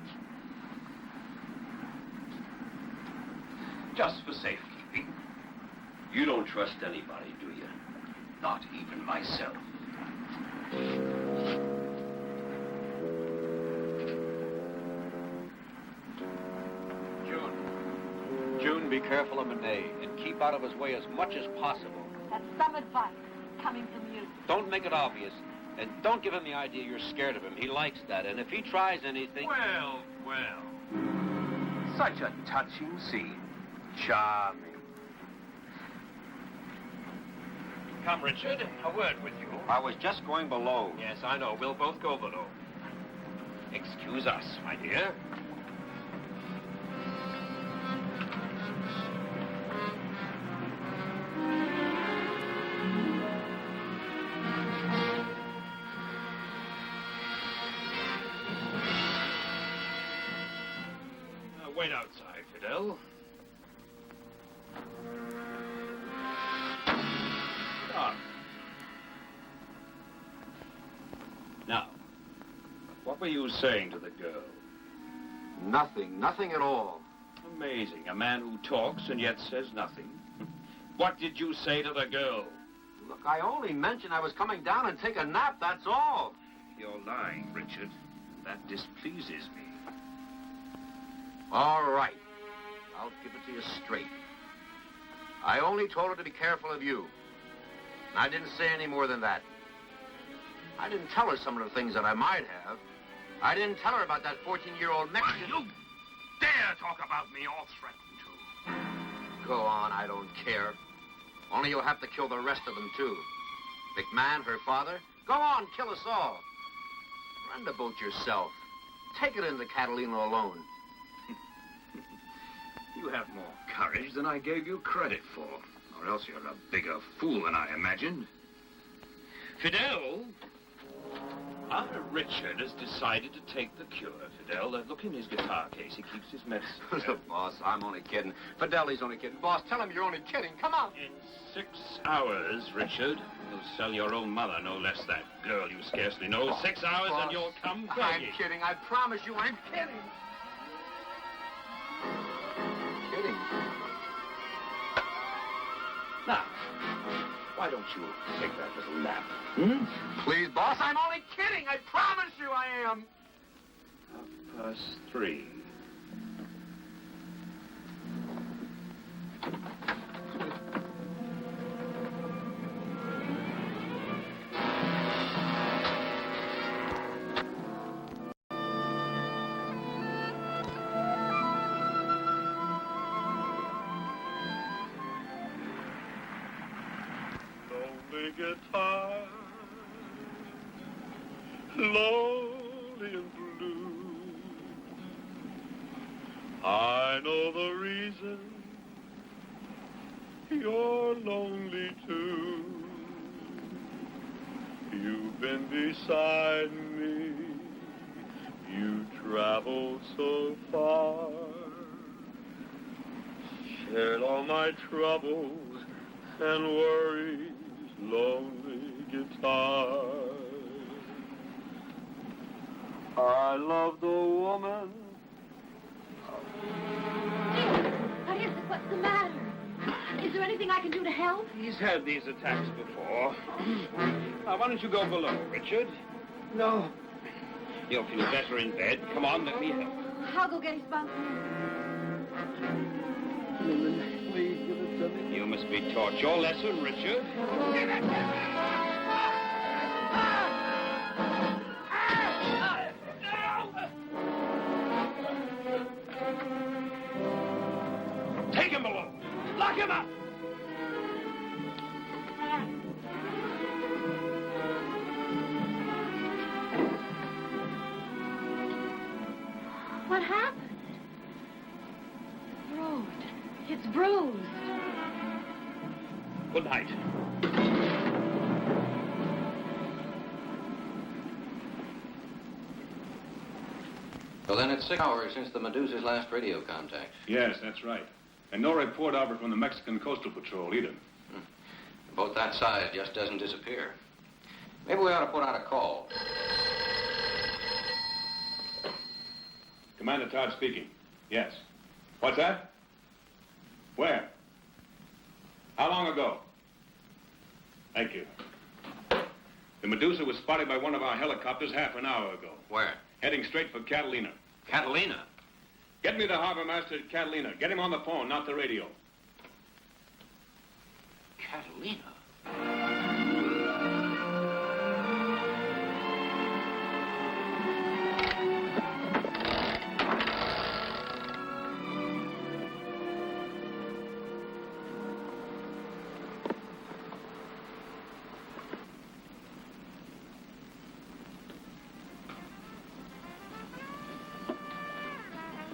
Just for safekeeping. You don't trust anybody, do you? Not even myself. June, be careful of Monet and keep out of his way as much as possible. That's some advice coming from you. Don't make it obvious, and don't give him the idea you're scared of him. He likes that, and if he tries anything... Well. Such a touching scene. Charming. Come, Richard, a word with you. I was just going below. Yes, I know. We'll both go below. Excuse us, my dear. Wait outside, Fidel. Come. Now, what were you saying to the girl? Nothing at all. Amazing. A man who talks and yet says nothing. What did you say to the girl? Look, I only mentioned I was coming down and take a nap, that's all. You're lying, Richard. That displeases me. All right. I'll give it to you straight. I only told her to be careful of you. And I didn't say any more than that. I didn't tell her some of the things that I might have. I didn't tell her about that 14-year-old Mexican... You dare talk about me or threaten to. Go on, I don't care. Only you'll have to kill the rest of them, too. McMahon, her father. Go on, kill us all. Run the boat yourself. Take it into Catalina alone. You have more courage than I gave you credit for. Or else you're a bigger fool than I imagined. Fidel! Our Richard has decided to take the cure, Fidel. Look in his guitar case. He keeps his medicine. Look, boss, I'm only kidding. Fideli's only kidding. Boss, tell him you're only kidding. Come on. In 6 hours, Richard, you'll sell your own mother, no less that girl you scarcely know. 6 hours Boss, and you'll come begging. I'm kidding. I promise you I'm kidding. Kidding? Now, why don't you take that little nap? Please, boss, I'm only kidding. I promise you I am. 3:30. lonely guitar, lonely and blue. I know the reason you're lonely too. You've been beside me, you traveled so far, shared all my troubles and worries, lonely guitar. I love the woman. What is it? What's the matter? Is there anything I can do to help? He's had these attacks before. Now, why don't you go below, Richard? No. You'll feel better in bed. Come on, let me help. I'll go get his bunk. Please give it to me. You must be taught your lesson, Richard. Take him below. Lock him up. What happened? Road. It's bruised. Good night. So then it's 6 hours since the Medusa's last radio contact. Yes, that's right. And no report of her from the Mexican Coastal Patrol either. A boat that size just doesn't disappear. Maybe we ought to put out a call. Commander Todd speaking. Yes. What's that? Where? How long ago? Thank you. The Medusa was spotted by one of our helicopters half an hour ago. Where? Heading straight for Catalina. Catalina? Get me the harbor master at Catalina. Get him on the phone, not the radio. Catalina?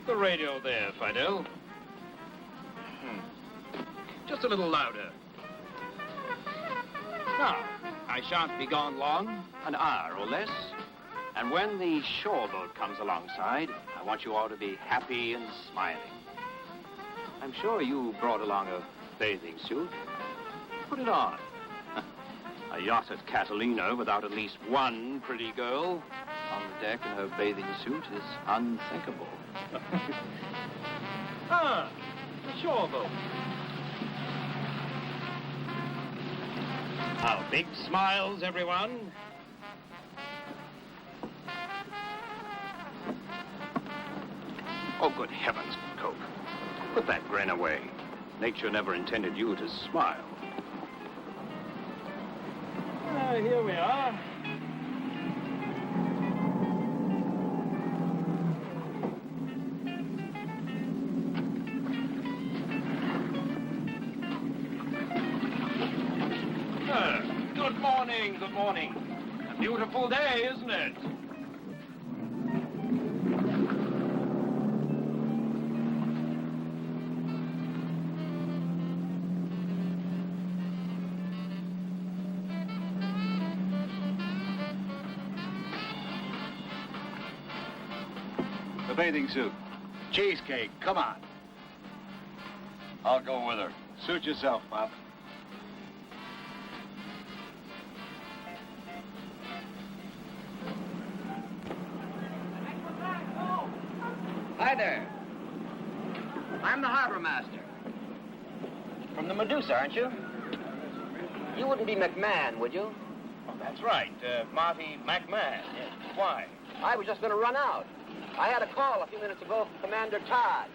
The radio there, Fidel. Just a little louder. Now, I shan't be gone long, an hour or less. And when the shore boat comes alongside, I want you all to be happy and smiling. I'm sure you brought along a bathing suit. Put it on. A yacht at Catalina without at least one pretty girl on the deck in her bathing suit is unthinkable. Ah, the shore boat. Now, big smiles, everyone. Oh, good heavens, Coke. Put that grin away. Nature never intended you to smile. Here we are. Good morning, good morning. A beautiful day, isn't it? The bathing suit. Cheesecake, come on. I'll go with her. Suit yourself, Pop. Hi there. I'm the harbor master. From the Medusa, aren't you? You wouldn't be McMahon, would you? Oh, that's right, Marty McMahon. Yes. Why? I was just going to run out. I had a call a few minutes ago from Commander Todd.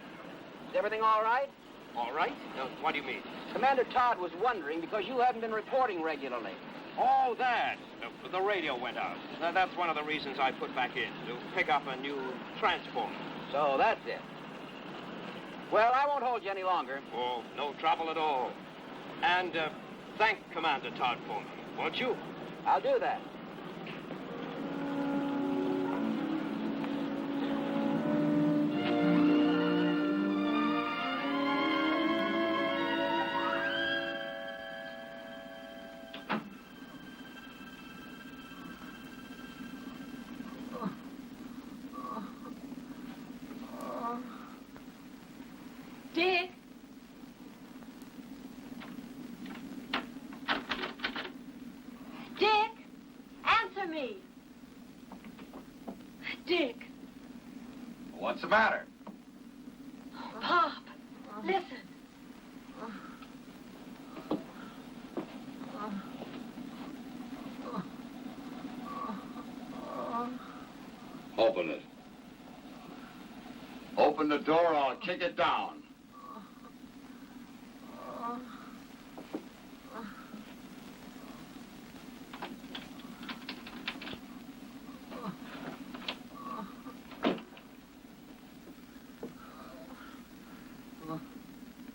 Is everything all right? All right? No, what do you mean? Commander Todd was wondering because you haven't been reporting regularly. Oh, that. The radio went out. That's one of the reasons I put back in, to pick up a new transport. So that's it. Well, I won't hold you any longer. Oh, no trouble at all. And thank Commander Todd for me. Won't you? I'll do that. Dick? Dick? Answer me. Dick. What's the matter? Pop, listen. Open it. Open the door or I'll kick it down.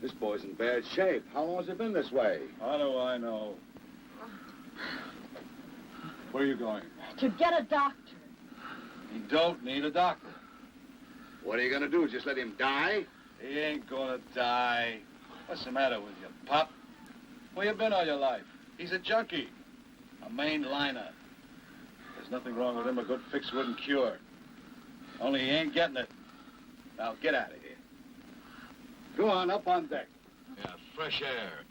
This boy's in bad shape. How long has it been this way? How do I know? Where are you going? To get a doctor. You don't need a doctor. What are you gonna do? Just let him die? He ain't gonna die. What's the matter with you, Pop? Where you been all your life? He's a junkie. A mainliner. There's nothing wrong with him a good fix wouldn't cure. Only he ain't getting it. Now get out of here. Go on, up on deck. Yeah, fresh air.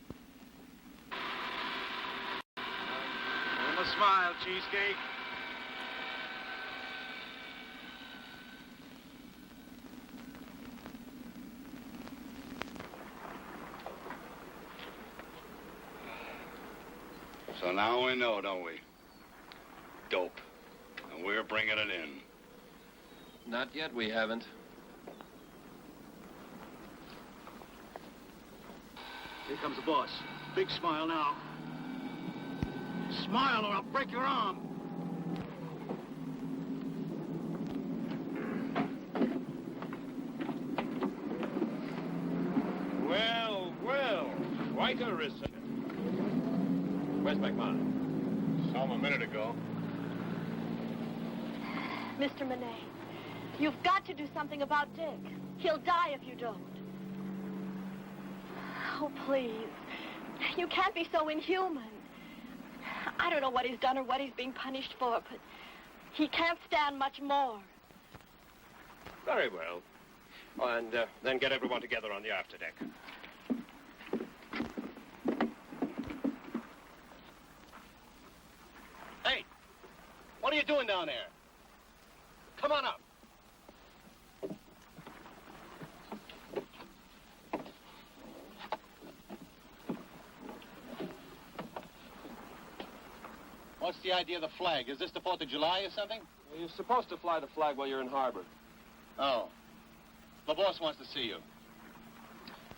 Give him a smile, Cheesecake. So now we know, don't we? Dope. And we're bringing it in. Not yet, we haven't. Here comes the boss. Big smile now. Smile or I'll break your arm. Well, well. Quite a reception. Where's McMahon? Saw him a minute ago. Mr. Monet, you've got to do something about Dick. He'll die if you don't. Oh, please. You can't be so inhuman. I don't know what he's done or what he's being punished for, but he can't stand much more. Very well. And then get everyone together on the afterdeck. Hey, what are you doing down there? Come on up. What's the idea of the flag? Is this the 4th of July or something? Well, you're supposed to fly the flag while you're in harbor. Oh. The boss wants to see you.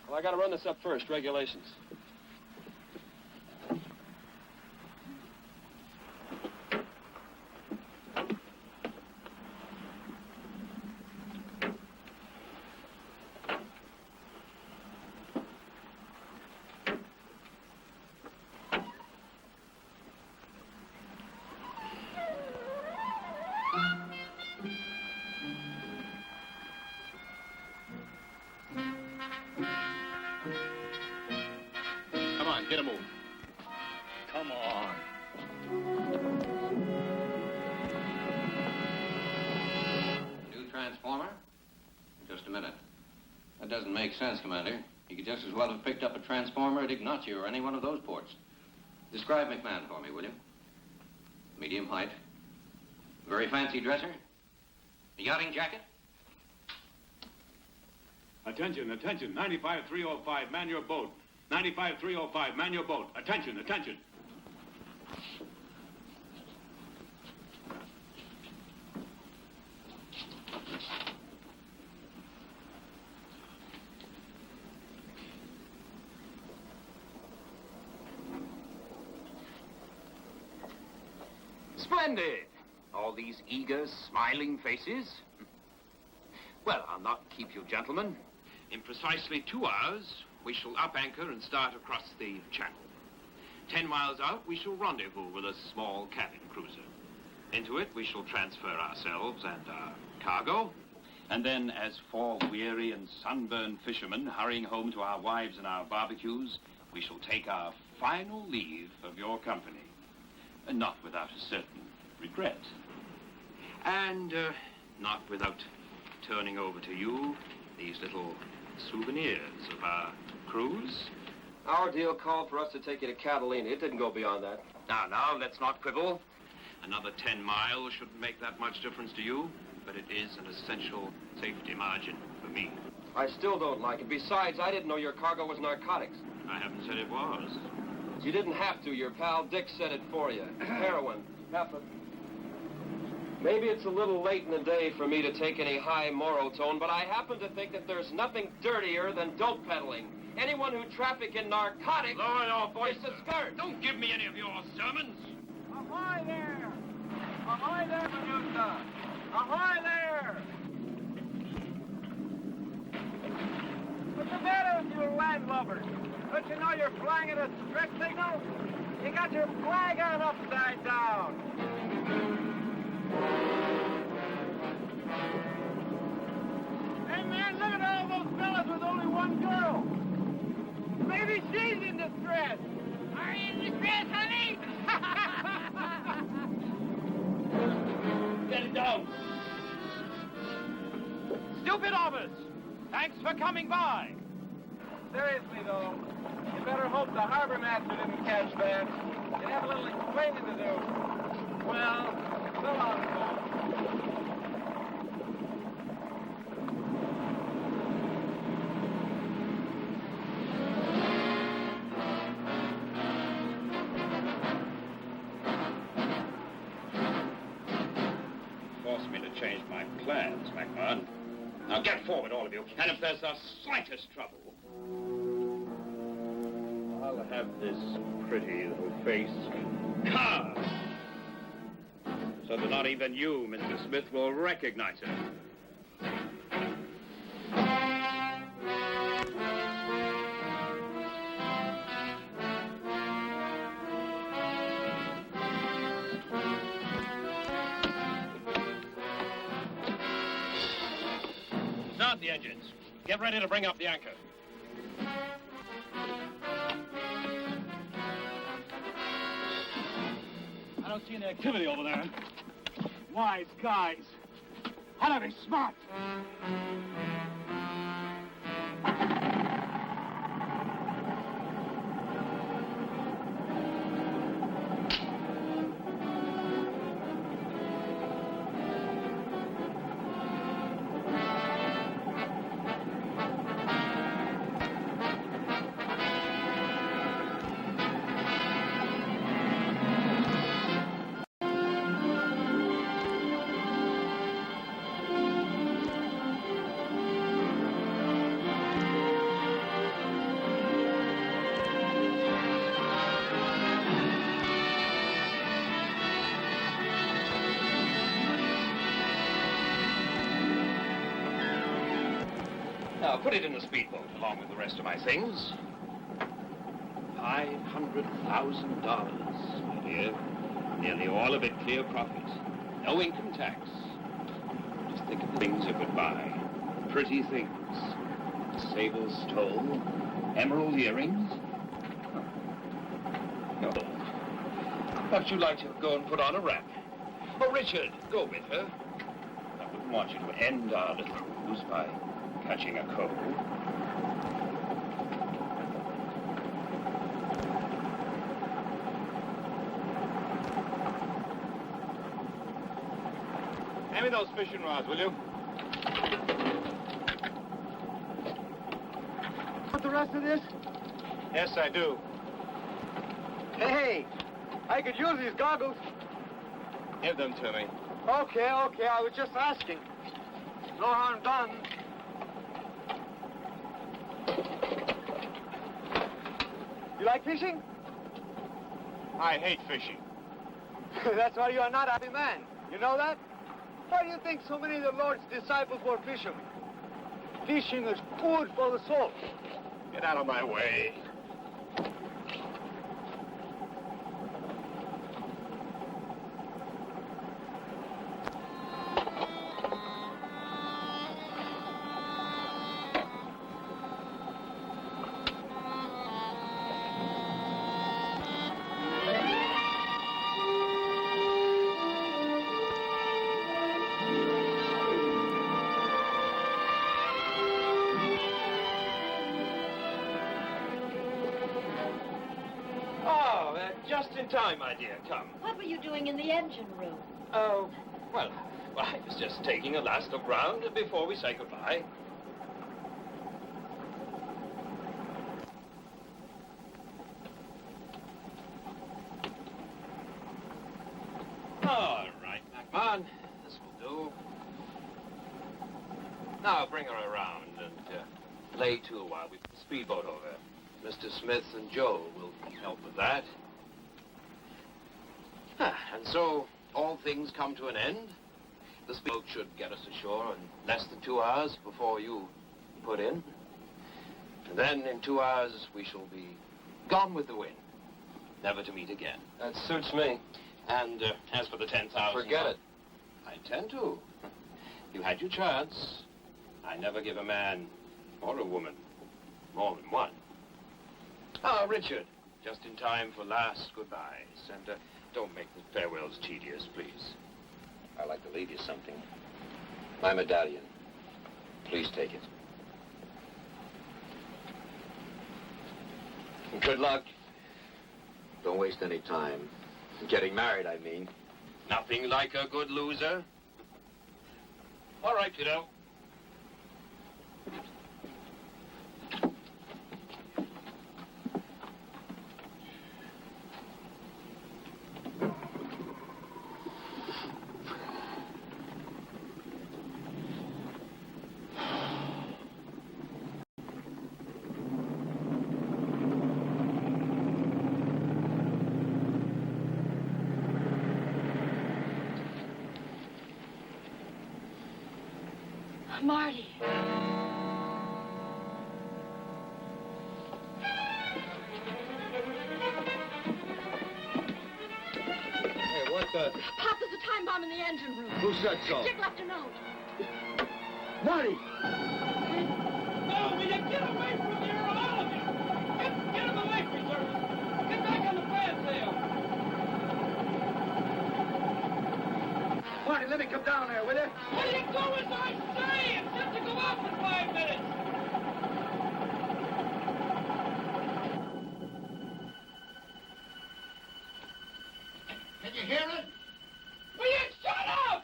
Well, I gotta run this up first, regulations. Come on, get a move. Come on. New transformer? Just a minute. That doesn't make sense, Commander. You could just as well have picked up a transformer at Ignacio or any one of those ports. Describe McMahon for me, will you? Medium height. Very fancy dresser. A yachting jacket. Attention, attention. 95-305, man your boat. 95-305, man your boat. Attention, attention. Splendid. All these eager, smiling faces. Well, I'll not keep you, gentlemen. In precisely 2 hours, we shall up anchor and start across the channel. 10 miles out, we shall rendezvous with a small cabin cruiser. Into it, we shall transfer ourselves and our cargo. And then, as 4 weary and sunburned fishermen hurrying home to our wives and our barbecues, we shall take our final leave of your company. And not without a certain regret. And not without turning over to you these little souvenirs of our cruise. Our deal called for us to take you to Catalina. It didn't go beyond that. Now, let's not quibble. Another 10 miles shouldn't make that much difference to you, but it is an essential safety margin for me. I still don't like it. Besides, I didn't know your cargo was narcotics. I haven't said it was. You didn't have to. Your pal Dick said it for you. Heroin. Half a... Maybe it's a little late in the day for me to take any high moral tone, but I happen to think that there's nothing dirtier than dope peddling. Anyone who traffic in narcotics... Lower your voice, is a skirt. Don't give me any of your sermons. Ahoy there! Ahoy there, Medusa! Ahoy there! What's the matter with you landlubbers? Don't you know you're flying at a stress signal? You got your flag on upside down. Hey, man, look at all those fellas with only one girl. Maybe she's in distress. Are you in distress, honey? Get it down. Stupid of us. Thanks for coming by. Seriously, though, you better hope the harbor master didn't catch that. You have a little explaining to do. Well, so long, folks. Forced me to change my plans, McMahon. Now get forward, all of you. And if there's the slightest trouble... I'll have this pretty little face carved, so that not even you, Mr. Smith, will recognize it. Start the engines. Get ready to bring up the anchor. I don't see any activity over there. Wise guys. How to be smart. Now, put it in the speedboat along with the rest of my things. $500,000, my dear. Nearly all of it clear profit. No income tax. Just think of the things you could buy. Pretty things. Sable stole, emerald earrings. No. Perhaps you'd like to go and put on a wrap. Oh, Richard, go with her. I wouldn't want you to end our little cruise by catching a cold. Hand me those fishing rods, will you? Want the rest of this? Yes, I do. Hey, I could use these goggles. Give them to me. Okay, I was just asking. No harm done. You like fishing? I hate fishing. That's why you are not a happy man. You know that? Why do you think so many of the Lord's disciples were fishermen? Fishing is food for the soul. Get out of my way. in time, my dear. Come. What were you doing in the engine room? Oh, well, I was just taking a last look round before we say goodbye. All right, McMahon. This will do. Now bring her around and lay to while we put the speedboat over. Mr. Smith and Joe will help with that. And so, all things come to an end. The speedboat should get us ashore in less than 2 hours before you put in. And then in 2 hours, we shall be gone with the wind, never to meet again. That suits me. And as for the 10,000... Forget it. I intend to. You had your chance. I never give a man or a woman more than one. Ah, Richard, just in time for last goodbyes. And don't make the farewells tedious, please. I'd like to leave you something. My medallion. Please take it. And good luck. Don't waste any time. Getting married, I mean. Nothing like a good loser. All right, you know. Marty. Hey, what the... Pop, there's a time bomb in the engine room. Who said so? Dick left a note. Marty! No, will you get away from here, all of you? Get him away from her. Get back on the fan sail. Marty, let me come down there, will you? Will you do as I say? It's set to go off in 5 minutes. Can you hear it? Will you shut up?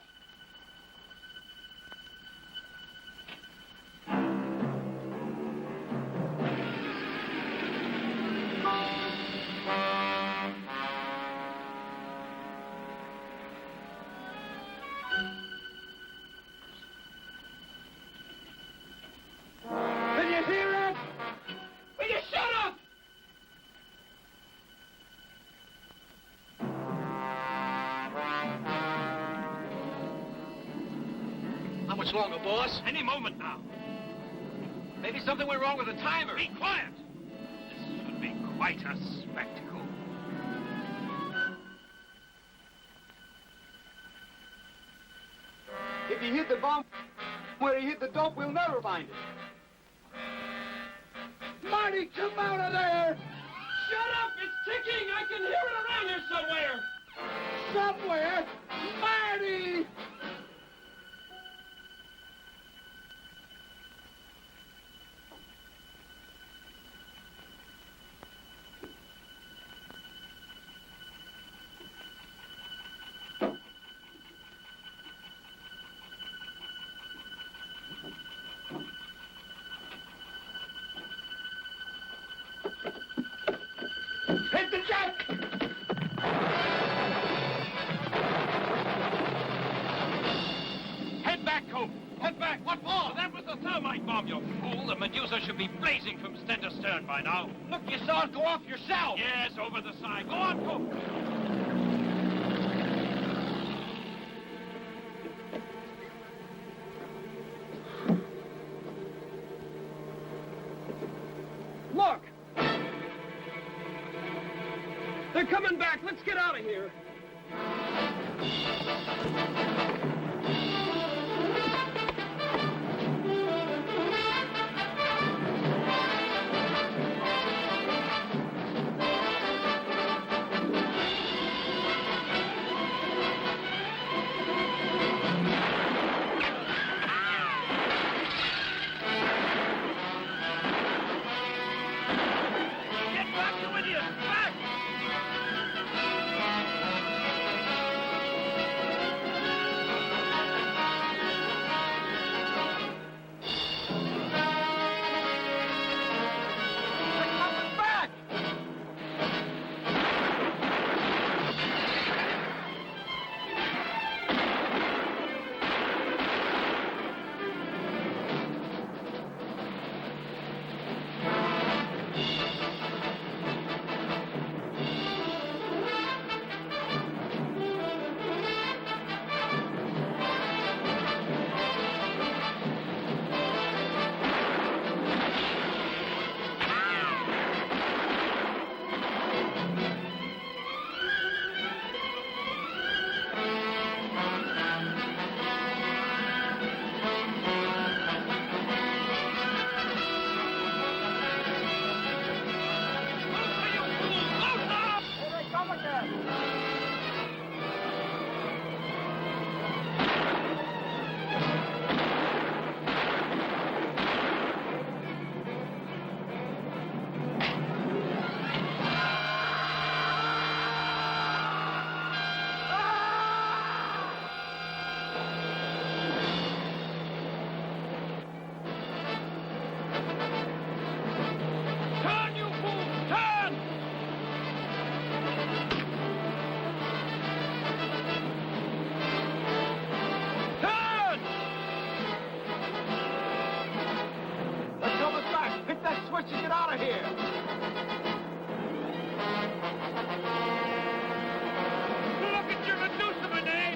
Can you hear it? Will you shut up? How much longer, boss? Any moment now. Maybe something went wrong with the timer. Be quiet. This should be quite a spectacle. If you hit the bomb where he hit the dope, we'll never find it. Marty, come out of there! Shut up! It's ticking! I can hear it around here somewhere! Somewhere? Marty! Hit the jack! Head back, Cope. Head back. What for? That was the thermite bomb, you fool. The Medusa should be blazing from stem to stern by now. Look, you saw it go off yourself. Yes, over the side. Go on, Cope. Look! They're coming back. Let's get out of here. Get back, you idiots! Back! don't you get out of here? Look at your Medusa, Benet!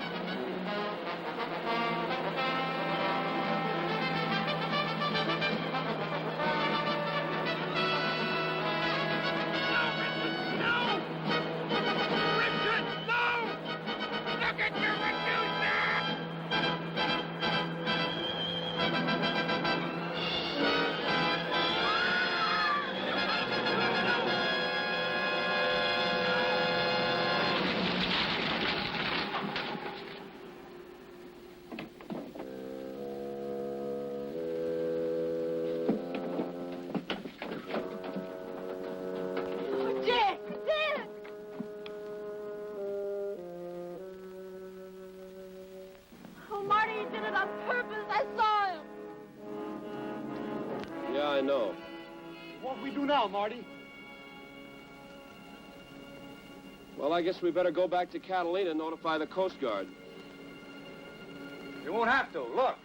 Yeah, I know. What we do now, Marty? Well, I guess we better go back to Catalina and notify the Coast Guard. You won't have to. Look.